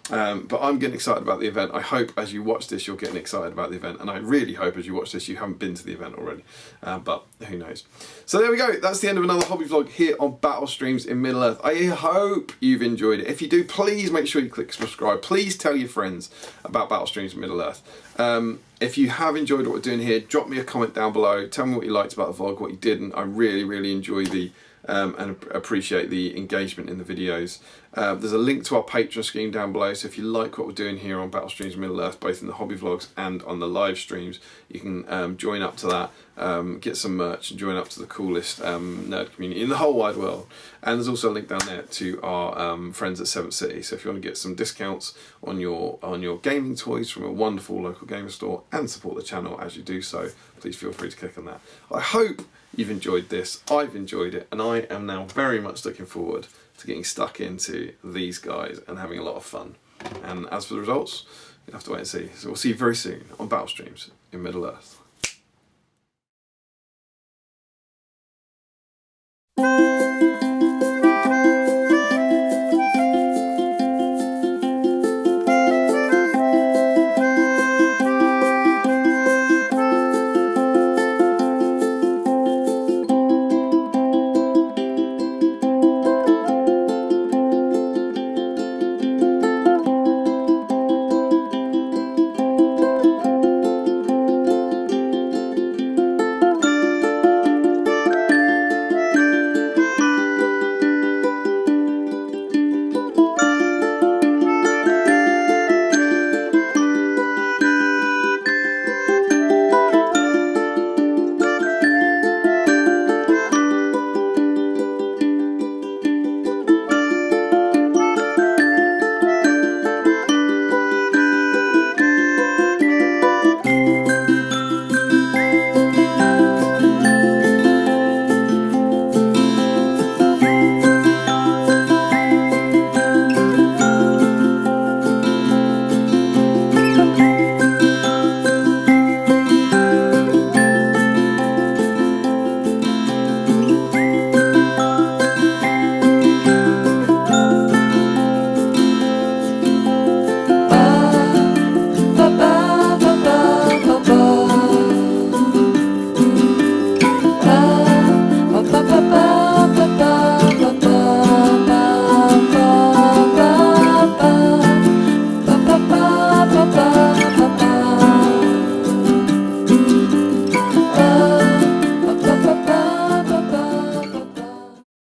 But I'm getting excited about the event. I hope as you watch this, you're getting excited about the event. And I really hope as you watch this, you haven't been to the event already. But who knows. So there we go. That's the end of another hobby vlog here on Battle Streams in Middle-earth. I hope you've enjoyed it. If you do, please make sure you click subscribe. Please tell your friends about Battle Streams in Middle-earth. If you have enjoyed what we're doing here, drop me a comment down below. Tell me what you liked about the vlog, what you didn't. I really, really enjoy the and appreciate the engagement in the videos. There's a link to our Patreon scheme down below, so if you like what we're doing here on Battle Streams Middle-earth, both in the hobby vlogs and on the live streams, you can join up to that, get some merch and join up to the coolest nerd community in the whole wide world. And there's also a link down there to our friends at 7th City, so if you want to get some discounts on your gaming toys from a wonderful local gaming store and support the channel as you do so, please feel free to click on that. I hope you've enjoyed this, I've enjoyed it, and I am now very much looking forward to getting stuck into these guys and having a lot of fun. And as for the results, you'll have to wait and see. So we'll see you very soon on Battle Streams in Middle-earth.